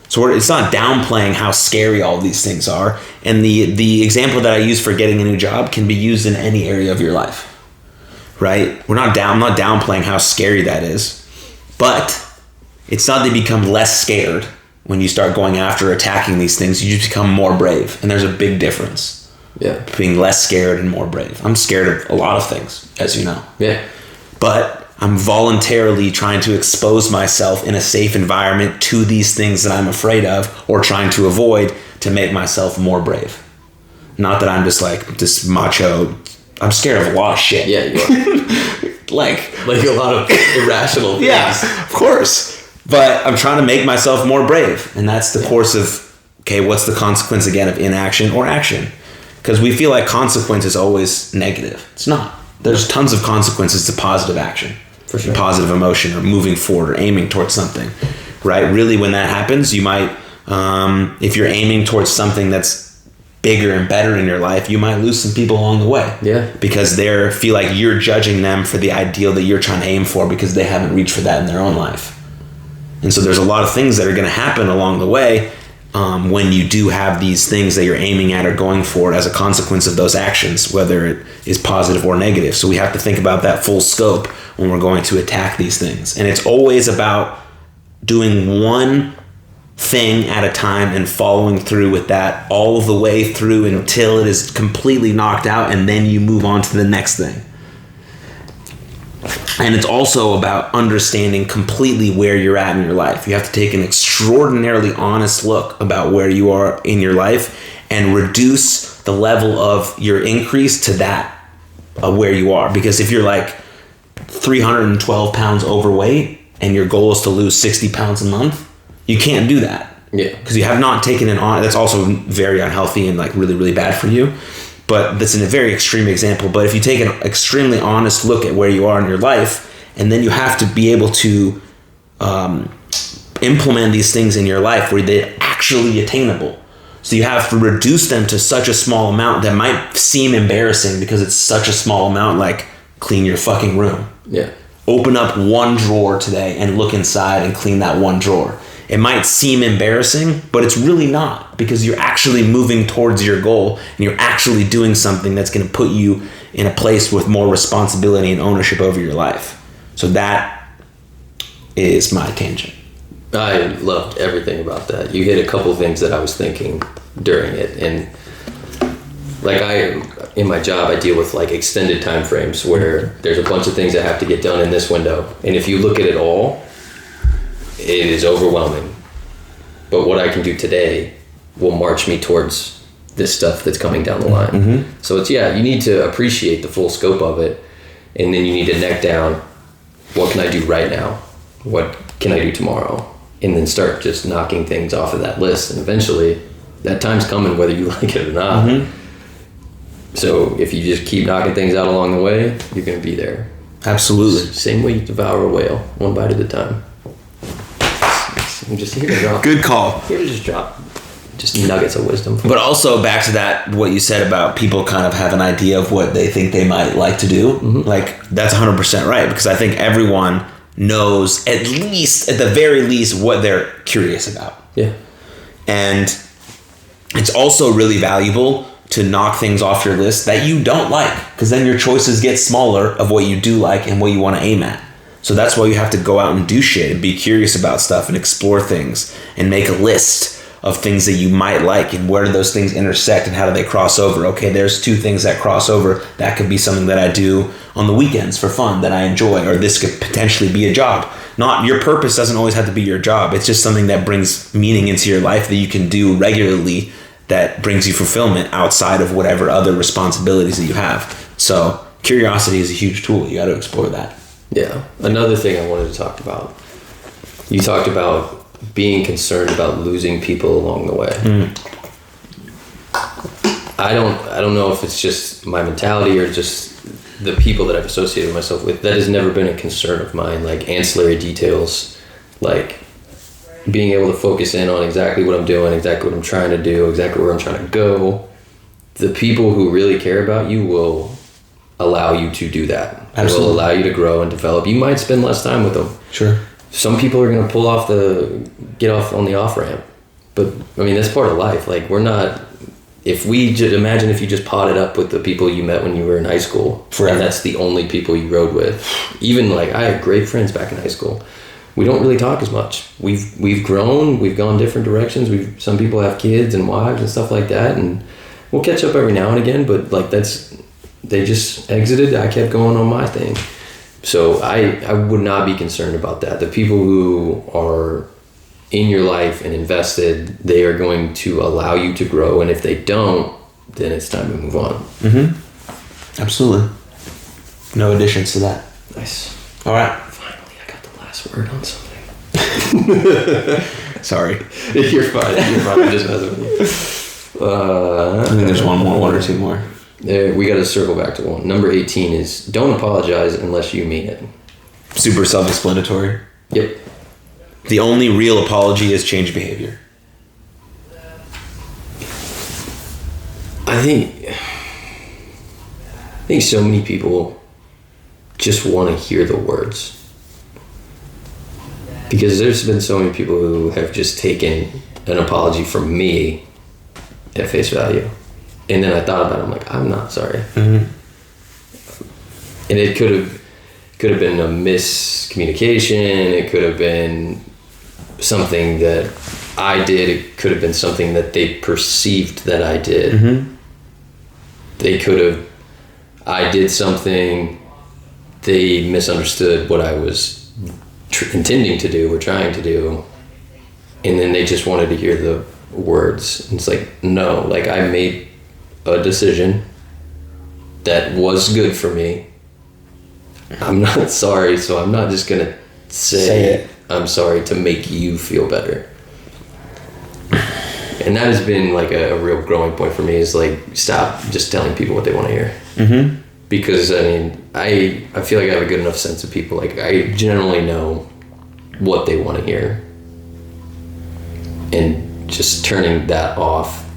So it's not downplaying how scary all these things are. And the example that I use for getting a new job can be used in any area of your life. Right? I'm not downplaying how scary that is. But it's not that you become less scared when you start going after attacking these things. You just become more brave. And there's a big difference. Yeah. Being less scared and more brave. I'm scared of a lot of things, as you know. Yeah. But I'm voluntarily trying to expose myself in a safe environment to these things that I'm afraid of or trying to avoid to make myself more brave. Not that I'm just like this macho. I'm scared of a lot of shit. Yeah, you are. like a lot of irrational things. Yeah, of course. But I'm trying to make myself more brave. And that's the course of, okay, what's the consequence again of inaction or action? Because we feel like consequence is always negative. It's not. There's tons of consequences to positive action. For sure. Positive emotion or moving forward or aiming towards something. Right? Really, when that happens, you might, if you're aiming towards something that's bigger and better in your life, you might lose some people along the way. Yeah. Because they feel like you're judging them for the ideal that you're trying to aim for because they haven't reached for that in their own life. And so there's a lot of things that are going to happen along the way when you do have these things that you're aiming at or going for as a consequence of those actions, whether it is positive or negative. So we have to think about that full scope when we're going to attack these things. And it's always about doing one thing at a time and following through with that all the way through until it is completely knocked out, and then you move on to the next thing. And it's also about understanding completely where you're at in your life. You have to take an extraordinarily honest look about where you are in your life and reduce the level of your increase to that where you are. Because if you're like 312 pounds overweight and your goal is to lose 60 pounds a month, you can't do that. Yeah. Because you have not taken it on. That's also very unhealthy and like really, really bad for you. But that's in a very extreme example. But if you take an extremely honest look at where you are in your life, and then you have to be able to implement these things in your life where they're actually attainable. So you have to reduce them to such a small amount that might seem embarrassing because it's such a small amount, like clean your fucking room. Yeah. Open up one drawer today and look inside and clean that one drawer. It might seem embarrassing, but it's really not, because you're actually moving towards your goal and you're actually doing something that's going to put you in a place with more responsibility and ownership over your life. So that is my tangent. I loved everything about that. You hit a couple things that I was thinking during it, and like in my job, I deal with like extended time frames where there's a bunch of things that have to get done in this window. And if you look at it all, it is overwhelming. But what I can do today will march me towards this stuff that's coming down the line. Mm-hmm. So it's, you need to appreciate the full scope of it. And then you need to neck down, what can I do right now? What can I do tomorrow? And then start just knocking things off of that list. And eventually, that time's coming whether you like it or not. Mm-hmm. So if you just keep knocking things out along the way, you're going to be there. Absolutely. Same way you devour a whale, one bite at a time. I'm just here to drop. Good call. Here to just drop just nuggets of wisdom. But also back to that, what you said about people kind of have an idea of what they think they might like to do. Mm-hmm. Like, that's 100% right, because I think everyone knows at the very least what they're curious about. Yeah. And it's also really valuable to knock things off your list that you don't like, because then your choices get smaller of what you do like and what you want to aim at. So that's why you have to go out and do shit and be curious about stuff and explore things and make a list of things that you might like and where do those things intersect and how do they cross over. Okay, there's two things that cross over. That could be something that I do on the weekends for fun that I enjoy, or this could potentially be a job. Not your purpose doesn't always have to be your job. It's just something that brings meaning into your life that you can do regularly that brings you fulfillment outside of whatever other responsibilities that you have. So curiosity is a huge tool. You got to explore that. Yeah. Another thing I wanted to talk about. You talked about being concerned about losing people along the way. I don't know if it's just my mentality or just the people that I've associated myself with. That has never been a concern of mine. Like ancillary details, like being able to focus in on exactly what I'm doing, exactly what I'm trying to do, exactly where I'm trying to go. The people who really care about you will allow you to do that. Absolutely. It will allow you to grow and develop. You might spend less time with them. Sure. Some people are going to get off on the off ramp. But I mean, that's part of life. Like, we're not, imagine if you just potted up with the people you met when you were in high school. Forever. And that's the only people you rode with. Even like, I had great friends back in high school. We don't really talk as much. We've grown, we've gone different directions. Some people have kids and wives and stuff like that. And we'll catch up every now and again, but like they just exited. I kept going on my thing. So I would not be concerned about that. The people who are in your life and invested, they are going to allow you to grow. And if they don't, then it's time to move on. Mm-hmm. Absolutely. No additions to that. Nice. All right. Finally, I got the last word on something. Sorry. You're fine. I'm just messing with you. I think there's one or two more. We got to circle back to one. Number 18 is don't apologize unless you mean it. Super self-explanatory. Yep. The only real apology is change behavior. I think so many people just want to hear the words. Because there's been so many people who have just taken an apology from me at face value. And then I thought about it, I'm like, I'm not sorry. Mm-hmm. And it could have been a miscommunication, it could have been something that I did, it could have been something that they perceived that I did. Mm-hmm. I did something, they misunderstood what I was intending to do or trying to do, and then they just wanted to hear the words. And it's like, no, like I made a decision that was good for me. I'm not sorry, so I'm not just gonna say I'm sorry to make you feel better. And that has been like a real growing point for me, is like, stop just telling people what they want to hear. Mm-hmm. Because I mean, I feel like I have a good enough sense of people. Like, I generally know what they want to hear, and just turning that off.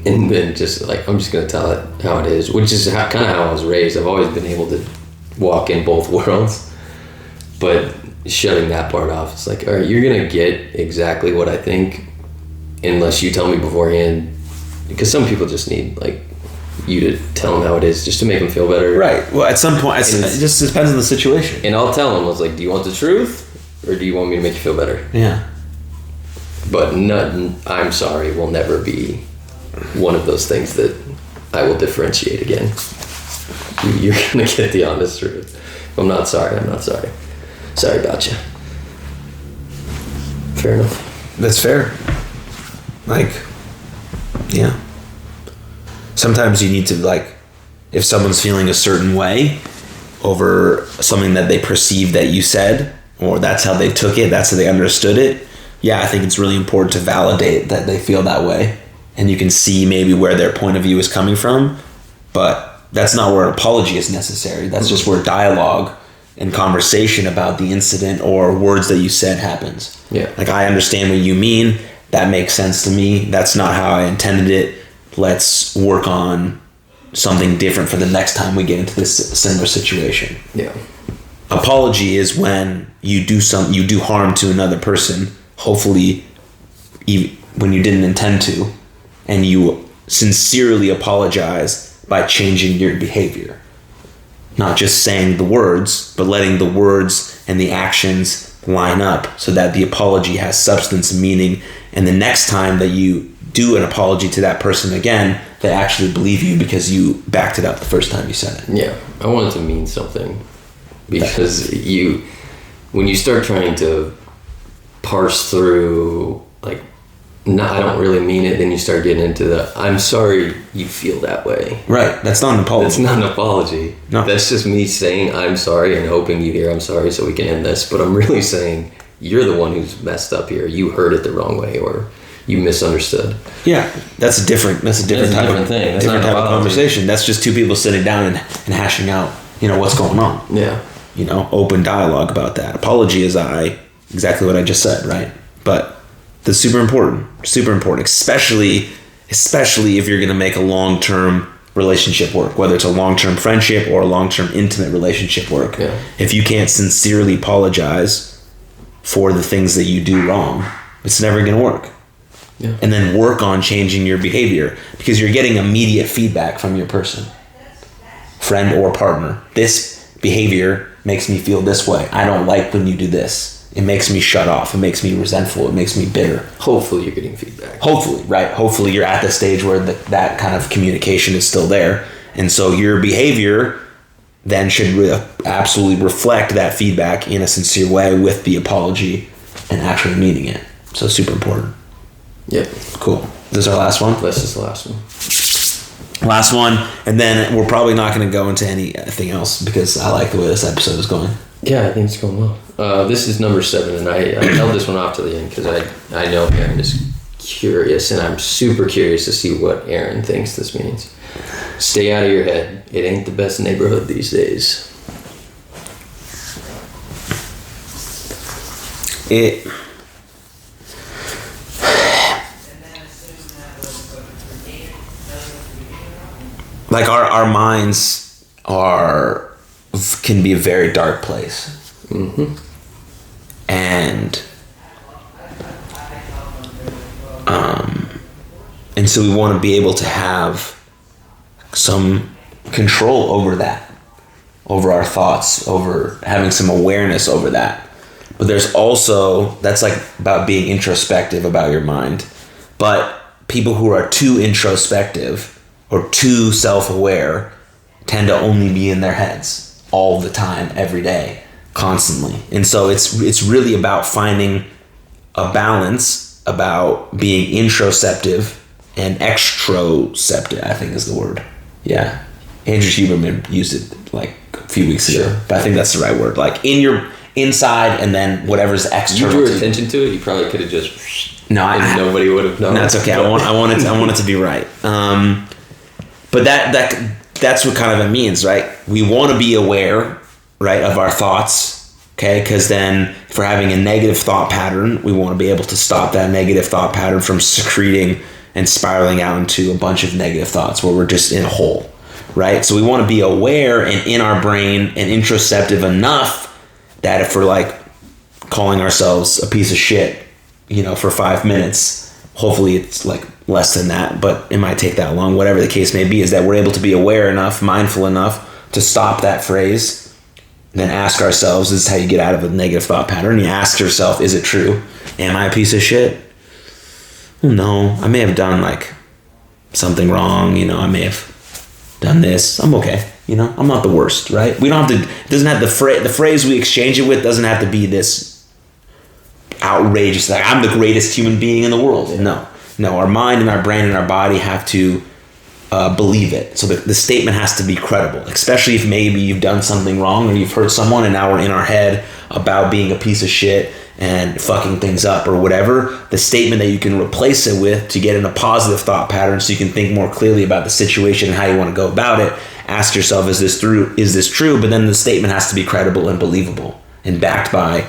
And then just like, I'm just going to tell it how it is, which is kind of how I was raised. I've always been able to walk in both worlds, but shutting that part off, it's like, all right, you're going to get exactly what I think unless you tell me beforehand, because some people just need like you to tell them how it is just to make them feel better. Right. Well, at some point, it just depends on the situation. And I'll tell them, I was like, do you want the truth or do you want me to make you feel better? Yeah. But I'm sorry will never be one of those things that I will differentiate again. You're gonna get the honest truth. I'm not sorry. Sorry about you. Fair enough. That's fair. Like, yeah. Sometimes you need to, like, if someone's feeling a certain way over something that they perceive that you said, or that's how they took it, that's how they understood it, yeah, I think it's really important to validate that they feel that way. And you can see maybe where their point of view is coming from, but that's not where an apology is necessary. That's just where dialogue and conversation about the incident or words that you said happens. Yeah. Like, I understand what you mean. That makes sense to me. That's not how I intended it. Let's work on something different for the next time we get into this similar situation. Yeah. Apology is when you do harm to another person, hopefully when you didn't intend to, and you sincerely apologize by changing your behavior. Not just saying the words, but letting the words and the actions line up so that the apology has substance and meaning, and the next time that you do an apology to that person again, they actually believe you because you backed it up the first time you said it. Yeah, I want it to mean something, because when you start trying to parse through, like, no, I don't really mean it, then you start getting into the, I'm sorry you feel that way. Right, that's not an apology. That's not an apology. No. That's just me saying I'm sorry and hoping you hear I'm sorry so we can end this, but I'm really saying you're the one who's messed up here. You heard it the wrong way, or you misunderstood. Yeah, that's a different type of thing. That's different type of conversation. That's just two people sitting down and hashing out, what's going on. Yeah. Open dialogue about that. Apology is exactly what I just said, right? But that's super important, especially if you're going to make a long-term relationship work, whether it's a long-term friendship or a long-term intimate relationship work. Yeah. If you can't sincerely apologize for the things that you do wrong, it's never going to work. Yeah. And then work on changing your behavior, because you're getting immediate feedback from your person, friend or partner. This behavior makes me feel this way. I don't like when you do this. It makes me shut off. It makes me resentful. It makes me bitter. Hopefully you're getting feedback. Hopefully, right? Hopefully you're at the stage where that kind of communication is still there. And so your behavior then should absolutely reflect that feedback in a sincere way with the apology and actually meaning it. So super important. Yep. Cool. This is our last one? This is the last one. Last one, and then we're probably not going to go into anything else because I like the way this episode is going. Yeah, I think it's going well. This is number 7, and I held this one off to the end because I know Aaron is curious, and I'm super curious to see what Aaron thinks this means. Stay out of your head. It ain't the best neighborhood these days. Like our minds can be a very dark place. Mm-hmm. And so we want to be able to have some control over that, over our thoughts, over having some awareness over that. But there's also, that's like about being introspective about your mind. But people who are too introspective or too self-aware tend to only be in their heads all the time, every day, constantly. And so it's really about finding a balance about being introspective and extroceptive, I think is the word. Yeah. Andrew Huberman used it like a few weeks ago. Sure. But I think that's the right word. Like in your inside and then whatever's external. You drew attention to it, you probably could have just... No, nobody would have known. That's okay. I want it to be right. But that's what kind of it means, right? We want to be aware, right, of our thoughts, okay? Because then if we're having a negative thought pattern, we want to be able to stop that negative thought pattern from secreting and spiraling out into a bunch of negative thoughts where we're just in a hole, right? So we want to be aware and in our brain and introspective enough that if we're like calling ourselves a piece of shit, for 5 minutes, hopefully it's like less than that, but it might take that long, whatever the case may be, is that we're able to be aware enough, mindful enough to stop that phrase, and then ask ourselves, this is how you get out of a negative thought pattern. You ask yourself, is it true? Am I a piece of shit? No, I may have done like something wrong, I may have done this. I'm okay. You know, I'm not the worst, right? We don't have to. It doesn't have the phrase we exchange it with doesn't have to be this outrageous. Like I'm the greatest human being in the world. No. Our mind and our brain and our body have to believe it. So the statement has to be credible, especially if maybe you've done something wrong or you've hurt someone, and now we're in our head about being a piece of shit and fucking things up or whatever. The statement that you can replace it with to get in a positive thought pattern so you can think more clearly about the situation and how you want to go about it. Ask yourself, is this true? But then the statement has to be credible and believable and backed by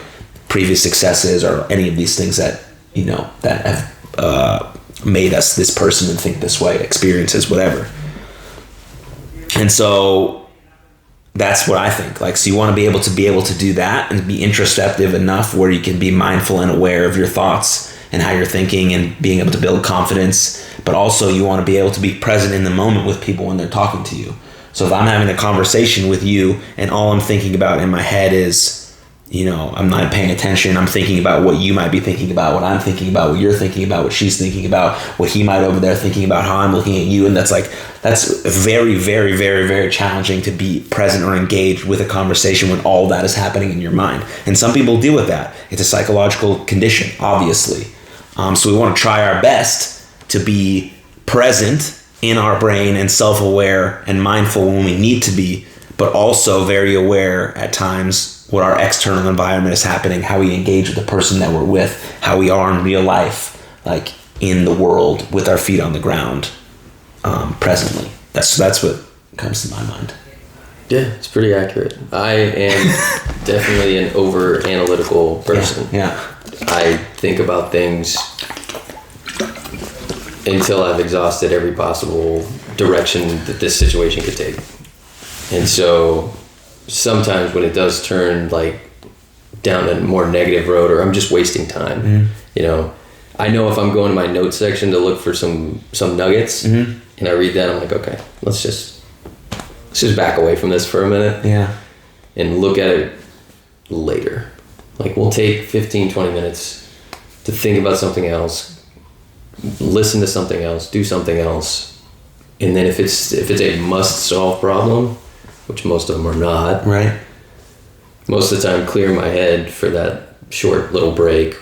previous successes or any of these things that, you know, that have made us this person and think this way, experiences, whatever. And so that's what I think. Like, so you want to be able to do that and be introspective enough where you can be mindful and aware of your thoughts and how you're thinking and being able to build confidence. But also you want to be able to be present in the moment with people when they're talking to you. So if I'm having a conversation with you and all I'm thinking about in my head is, you know, I'm not paying attention. I'm thinking about what you might be thinking about, what I'm thinking about, what you're thinking about, what she's thinking about, what he might over there thinking about, how I'm looking at you. And that's very, very, very, very challenging to be present or engaged with a conversation when all that is happening in your mind. And some people deal with that. It's a psychological condition, obviously. So we want to try our best to be present in our brain and self-aware and mindful when we need to be, but also very aware at times what our external environment is happening, how we engage with the person that we're with, how we are in real life, like in the world with our feet on the ground, presently. That's what comes to my mind. Yeah, it's pretty accurate. I am definitely an over analytical person. Yeah. I think about things until I've exhausted every possible direction that this situation could take. And so sometimes when it does turn like down a more negative road, or I'm just wasting time, you know, I know if I'm going to my notes section to look for some nuggets, and I read that, I'm like, okay, let's just back away from this for a minute, and look at it later. Like, we'll take 15, 20 minutes to think about something else, listen to something else, do something else, and then if it's a must-solve problem, which most of them are not. Right. Most of the time, clearing my head for that short little break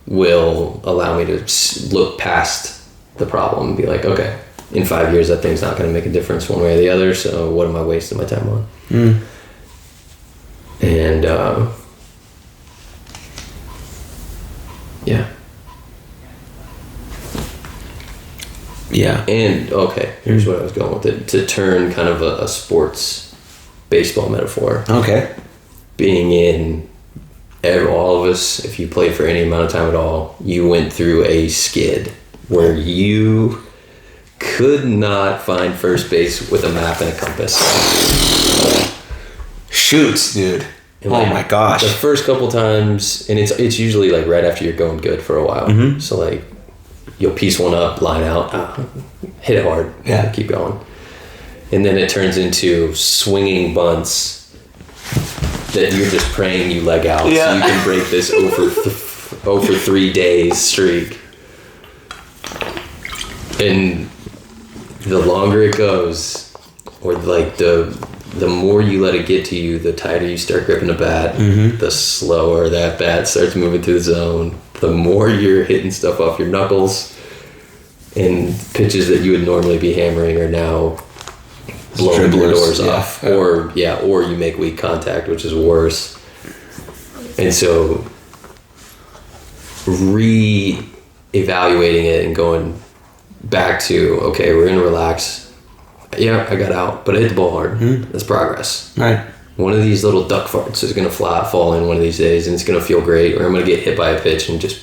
will allow me to look past the problem and be like, okay, in 5 years, that thing's not going to make a difference one way or the other, so what am I wasting my time on? And, yeah. Yeah. And, okay, here's what I was going with it. To turn kind of a sports baseball metaphor. Okay. Being in, all of us, if you played for any amount of time at all, you went through a skid where you could not find first base with a map and a compass. Shoots, dude. And like, oh my gosh. The first couple times, and it's usually like right after you're going good for a while. So like, you'll piece one up, line out, hit it hard, keep going. And then it turns into swinging bunts that you're just praying you leg out so you can break this over 3 days streak. And the longer it goes, or like the more you let it get to you, the tighter you start gripping the bat, the slower that bat starts moving through the zone, the more you're hitting stuff off your knuckles, and pitches that you would normally be hammering are now blowing your doors off. Or you make weak contact, which is worse. And so re-evaluating it and going back to, okay, we're gonna relax. Yeah, I got out, but I hit the ball hard. That's progress. Right. One of these little duck farts is gonna fall in one of these days, and it's gonna feel great, or I'm gonna get hit by a pitch and just,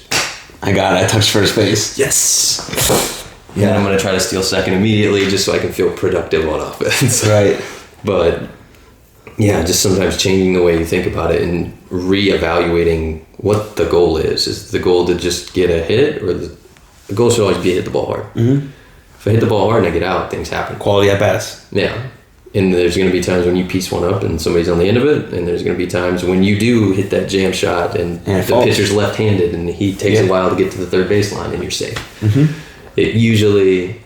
I touched first base. Yes. Yeah, and I'm gonna try to steal second immediately just so I can feel productive on offense. Right. But yeah, just sometimes changing the way you think about it and reevaluating what the goal is. Is the goal to just get a hit, or the goal should always be to hit the ball hard? If I hit the ball hard and I get out, things happen. Quality at bats. Yeah. And there's going to be times when you piece one up and somebody's on the end of it, and there's going to be times when you do hit that jam shot and the pitcher's left-handed and he takes a while to get to the third baseline and you're safe. It usually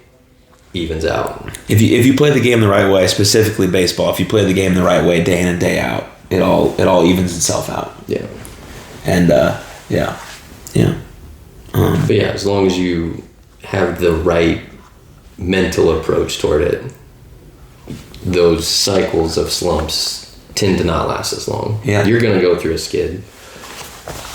evens out. If you play the game the right way, specifically baseball, if you play the game the right way day in and day out, it all evens itself out. Yeah. And yeah. But yeah, as long as you have the right mental approach toward it, those cycles of slumps tend to not last as long. Yeah. You're going to go through a skid.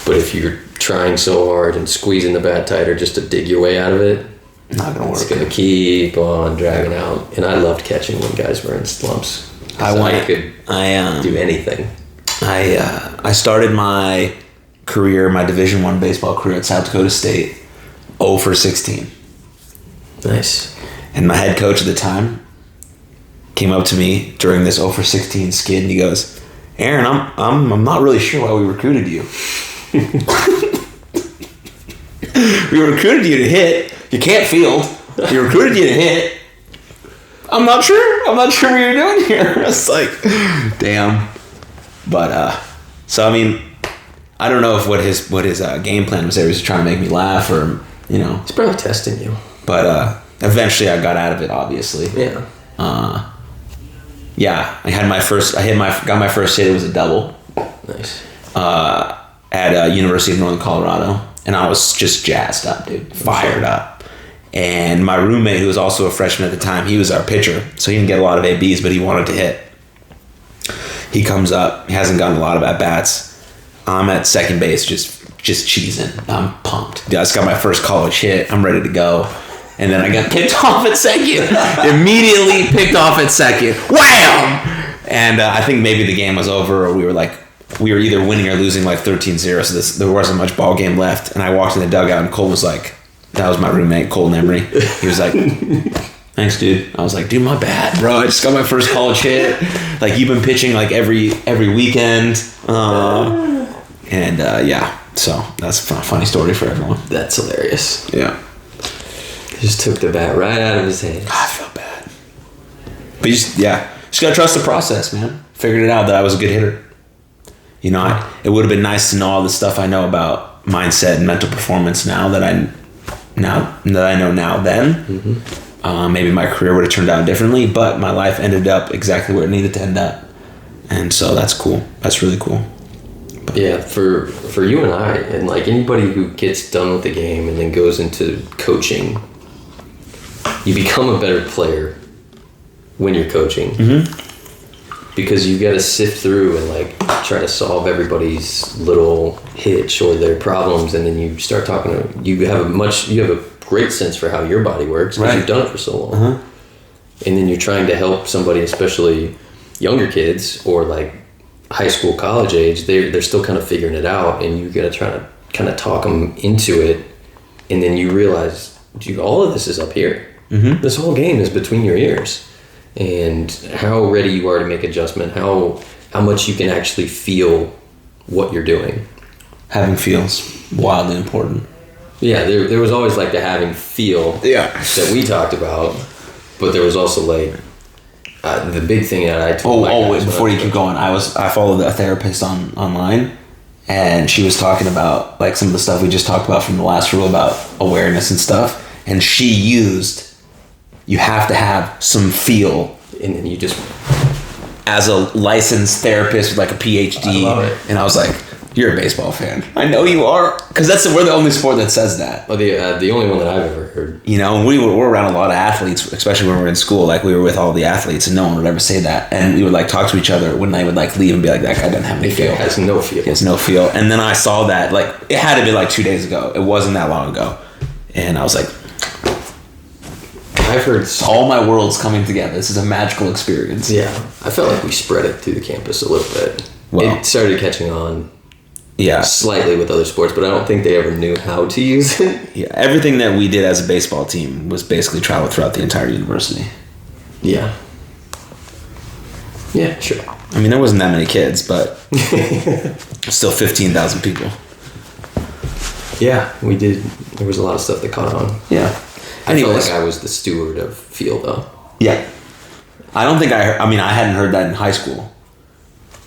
But if you're trying so hard and squeezing the bat tighter just to dig your way out of it, not going to work. It's going to keep on dragging out. And I loved catching when guys were in slumps. I could do anything. I started my career, my Division I baseball career at South Dakota State, 0 for 16. Nice. And my head coach at the time came up to me during this 0 for 16 skid, and he goes, "Aaron, I'm not really sure why we recruited you. We recruited you to hit. You can't field. We recruited you to hit. I'm not sure what you're doing here." I was like, damn. But so I mean, I don't know if what his game plan was. There, he was trying to make me laugh, or he's probably testing you. But eventually, I got out of it. Obviously, yeah. Yeah, got my first hit. It was a double. Nice. At University of Northern Colorado, and I was just jazzed up, dude, fired up. And my roommate, who was also a freshman at the time, he was our pitcher, so he didn't get a lot of ABs, but he wanted to hit. He comes up, he hasn't gotten a lot of at bats. I'm at second base, just cheesing. I'm pumped. Dude, I just got my first college hit. I'm ready to go. And then I got picked off at second. Immediately picked off at second. Wham! And I think maybe the game was over, or we were either winning or losing like 13-0, so there wasn't much ball game left. And I walked in the dugout, and Cole was like, that was my roommate, Cole Emery. He was like, "Thanks, dude." I was like, "Dude, my bad, bro. I just got my first college hit. Like, you've been pitching like every weekend." Yeah, so that's a funny story for everyone. That's hilarious. Yeah. He just took the bat right out of his hands. I felt bad. But just gotta trust the process, man. Figured it out that I was a good hitter. It would have been nice to know all the stuff I know about mindset and mental performance now that I know now then. Mm-hmm. Maybe my career would have turned out differently, but my life ended up exactly where it needed to end up. And so that's cool. That's really cool. But yeah, for you and I, and like anybody who gets done with the game and then goes into coaching, you become a better player when you're coaching. Mm-hmm. Because you got to sift through and like try to solve everybody's little hitch or their problems, and then you start talking to you have a great sense for how your body works because you've done it for so long. Uh-huh. And then you're trying to help somebody, especially younger kids or like high school, college age. They're still kind of figuring it out, and you got to try to kind of talk them into it, and then you realize, dude, all of this is up here. Mm-hmm. This whole game is between your ears. And how ready you are to make adjustment, how much you can actually feel what you're doing. Having feels wildly important. Yeah, there was always like the having feel that we talked about, but there was also like the big thing that I told. Wait, before you keep going, I followed a therapist online, and she was talking about like some of the stuff we just talked about from the last rule about awareness and stuff, and she used. You have to have some feel. And then you just... As a licensed therapist with like a PhD. I love it. And I was like, you're a baseball fan. I know you are. Because we're the only sport that says that. Well, the only one that I've ever heard. And we're around a lot of athletes, especially when we were in school. Like, we were with all the athletes, and no one would ever say that. And we would like talk to each other when they would like leave and be like, that guy doesn't have any feel. He has no feel. He has no feel. And then I saw that, like, it had to be like 2 days ago. It wasn't that long ago. And I was like... I've heard all my worlds coming together. This is a magical experience. Yeah, I felt like we spread it through the campus a little bit. Well, it started catching on. Yeah, slightly with other sports, but I don't think they ever knew how to use it. Yeah, everything that we did as a baseball team was basically traveled throughout the entire university. Yeah. Yeah, sure. I mean, there wasn't that many kids, but still 15,000 people. Yeah, we did. There was a lot of stuff that caught on. Yeah. I felt like I was the steward of feel, though. Yeah. I don't think I hadn't heard that in high school.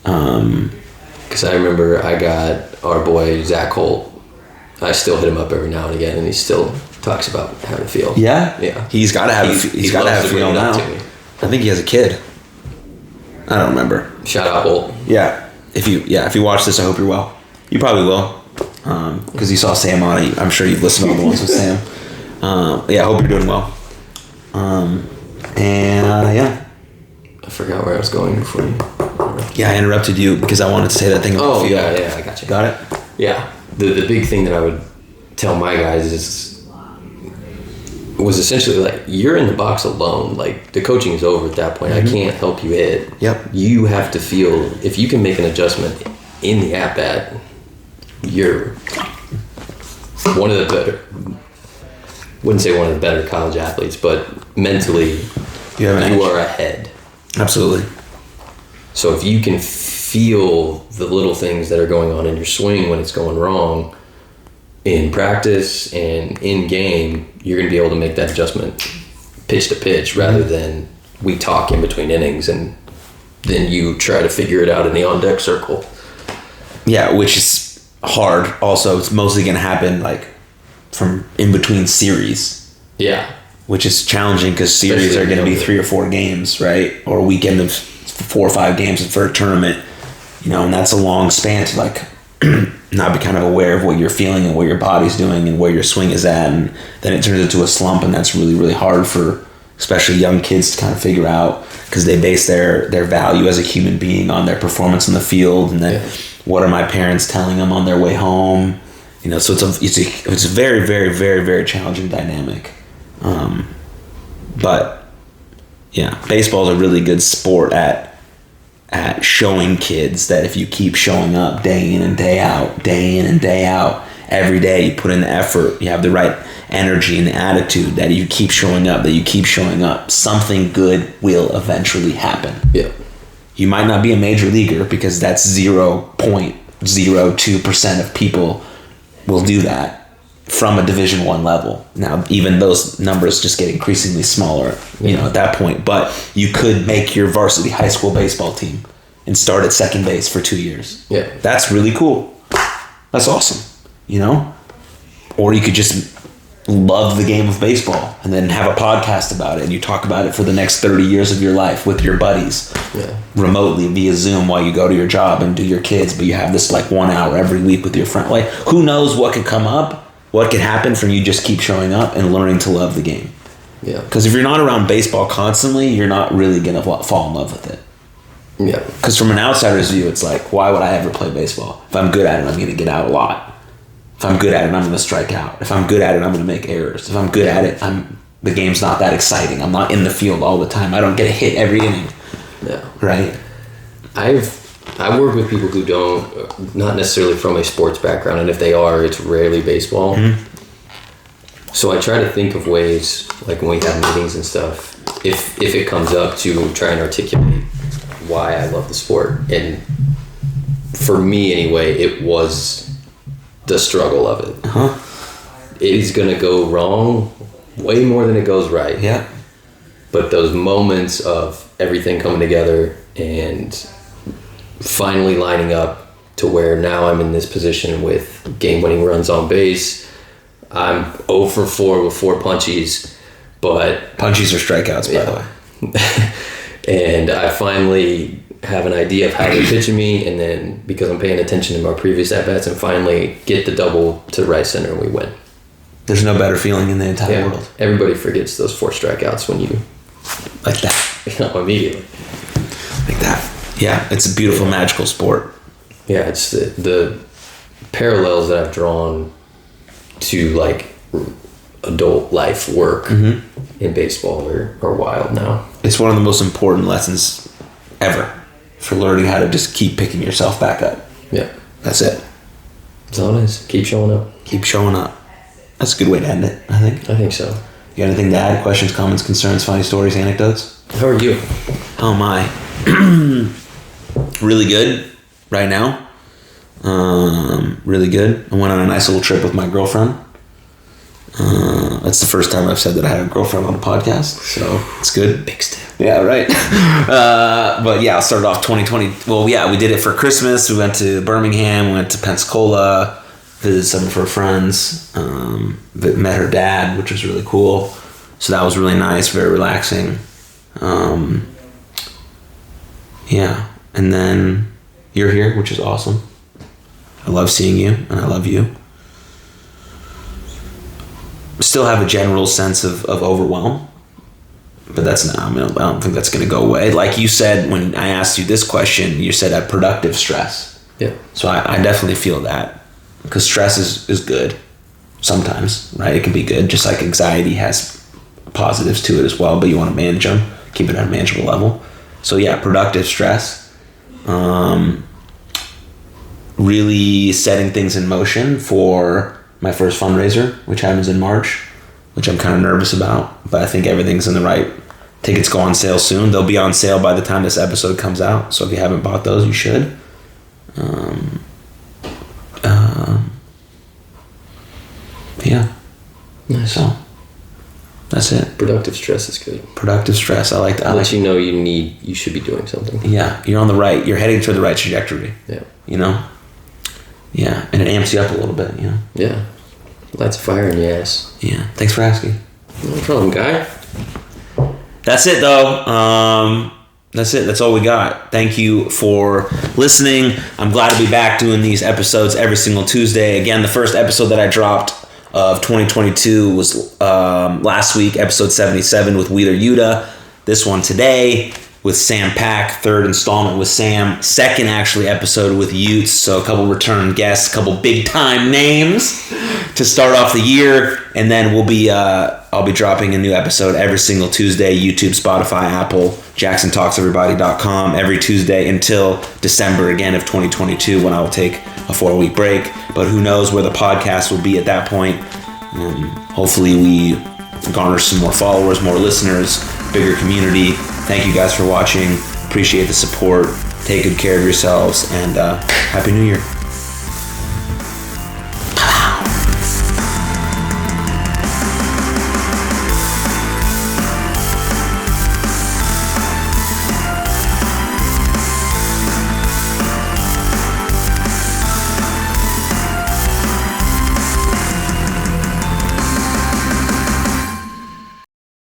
Because I remember I got our boy Zach Holt I still hit him up every now and again, and he still talks about having a feel. Yeah? Yeah. He's got to have he's got to have a feel now. I think he has a kid. I don't remember. Shout out, Bolt. Yeah. If you watch this, I hope you're well. You probably will. Because you saw Sam on it. I'm sure you've listened to all the ones with Sam. I hope you're doing well. Yeah. I forgot where I was going before you. Yeah, I interrupted you because I wanted to say that thing about feel. Yeah, I got you. Got it? Yeah. The big thing that I would tell my guys was essentially like, you're in the box alone. Like, the coaching is over at that point. I can't help you hit. Yep. You have to feel, if you can make an adjustment in the at-bat, you're one of the better, wouldn't say one of the better college athletes, but mentally you are ahead. Absolutely. So if you can feel the little things that are going on in your swing when it's going wrong in practice and in game, you're going to be able to make that adjustment pitch to pitch rather than we talk in between innings and then you try to figure it out in the on-deck circle. Yeah, which is hard. Also, it's mostly going to happen like from in between series. Yeah. Which is challenging because series are going to be 3 or 4 games, right? Or a weekend of 4 or 5 games for a tournament, and that's a long span to like not be kind of aware of what you're feeling and what your body's doing and where your swing is at, and then it turns into a slump, and that's really, really hard for especially young kids to kind of figure out because they base their value as a human being on their performance in the field, and then what are my parents telling them on their way home, so it's a very, very, very, very challenging dynamic. But yeah, baseball is a really good sport at showing kids that if you keep showing up day in and day out, every day you put in the effort, you have the right energy and the attitude, that you keep showing up, something good will eventually happen. Yeah. You might not be a major leaguer because that's 0.02% of people will do that from a Division I level. Now, even those numbers just get increasingly smaller, at that point. But you could make your varsity high school baseball team and start at second base for 2 years. Yeah. That's really cool. That's awesome, Or you could just love the game of baseball and then have a podcast about it and you talk about it for the next 30 years of your life with your buddies remotely via Zoom while you go to your job and do your kids, but you have this like 1 hour every week with your friend. Like, who knows what could come up, what could happen from you just keep showing up and learning to love the game. Yeah. Because if you're not around baseball constantly, you're not really going to fall in love with it. Yeah. Because from an outsider's view, it's like, why would I ever play baseball? If I'm good at it, I'm going to get out a lot. If I'm good at it, I'm going to strike out. If I'm good at it, I'm going to make errors. If I'm good at it, the game's not that exciting. I'm not in the field all the time. I don't get a hit every inning. Yeah. Right? I work with people who don't, not necessarily from a sports background, and if they are, it's rarely baseball. Mm-hmm. So I try to think of ways, like when we have meetings and stuff, if it comes up, to try and articulate why I love the sport. And for me anyway, it was the struggle of it. Uh-huh. It is going to go wrong way more than it goes right. Yeah. But those moments of everything coming together and finally lining up to where now I'm in this position with game-winning runs on base. I'm 0 for 4 with 4 punchies, but... Punchies are strikeouts, by the way. And I finally have an idea of how they're pitching me, and then because I'm paying attention to my previous at-bats, and finally get the double to right center and we win. There's no better feeling in the entire world. Everybody forgets those 4 strikeouts when you... Like that. Immediately. Like that. Yeah, it's a beautiful, magical sport. Yeah, it's the parallels that I've drawn to like adult life work in baseball are wild now. It's one of the most important lessons ever for learning how to just keep picking yourself back up. Yeah. That's it. That's all it is. Keep showing up. Keep showing up. That's a good way to end it, I think. I think so. You got anything to add? Questions, comments, concerns, funny stories, anecdotes? How are you? How am I? Really good right now. Really good. I went on a nice little trip with my girlfriend. That's the first time I've said that I had a girlfriend on a podcast, so it's good. Big step. Yeah, right. But yeah, I'll start off 2020. Well, yeah, we did it for Christmas. We went to Birmingham. We went to Pensacola. visited some of her friends, met her dad, which was really cool. So that was really nice, very relaxing. Yeah, and then you're here, which is awesome. I love seeing you, and I love you. Still have a general sense of overwhelm, but that's not, I don't think that's going to go away. Like you said, when I asked you this question, you said that productive stress. Yeah. So I definitely feel that, because stress is good sometimes, right? It can be good, just like anxiety has positives to it as well, but you want to manage them, keep it at a manageable level. So yeah, productive stress. Really setting things in motion for my first fundraiser, which happens in March, which I'm kind of nervous about, but I think everything's in the right. Tickets go on sale soon. They'll be on sale by the time this episode comes out, so if you haven't bought those, you should. Yeah. Nice. So that's it. Productive stress is good. Productive stress. I like that. You know you should be doing something. Yeah, you're on the right. You're heading toward the right trajectory. Yeah. You know? Yeah, and it amps you up a little bit, you know? Yeah. Lights a fire in your ass. Yeah. Thanks for asking. No problem, guy. That's it, though. That's it. That's all we got. Thank you for listening. I'm glad to be back doing these episodes every single Tuesday. Again, the first episode that I dropped of 2022 was last week, episode 77 with Wheeler Yuta. This one today with Sam Pack, third installment with Sam. Second, actually, episode with Utes. So a couple return guests, a couple big time names to start off the year. And then I'll be dropping a new episode every single Tuesday, YouTube, Spotify, Apple, JaxonTalksEverybody.com every Tuesday until December again of 2022, when I will take a 4-week break. But who knows where the podcast will be at that point. Hopefully we garner some more followers, more listeners, bigger community. Thank you guys for watching. Appreciate the support. Take good care of yourselves, and Happy New Year.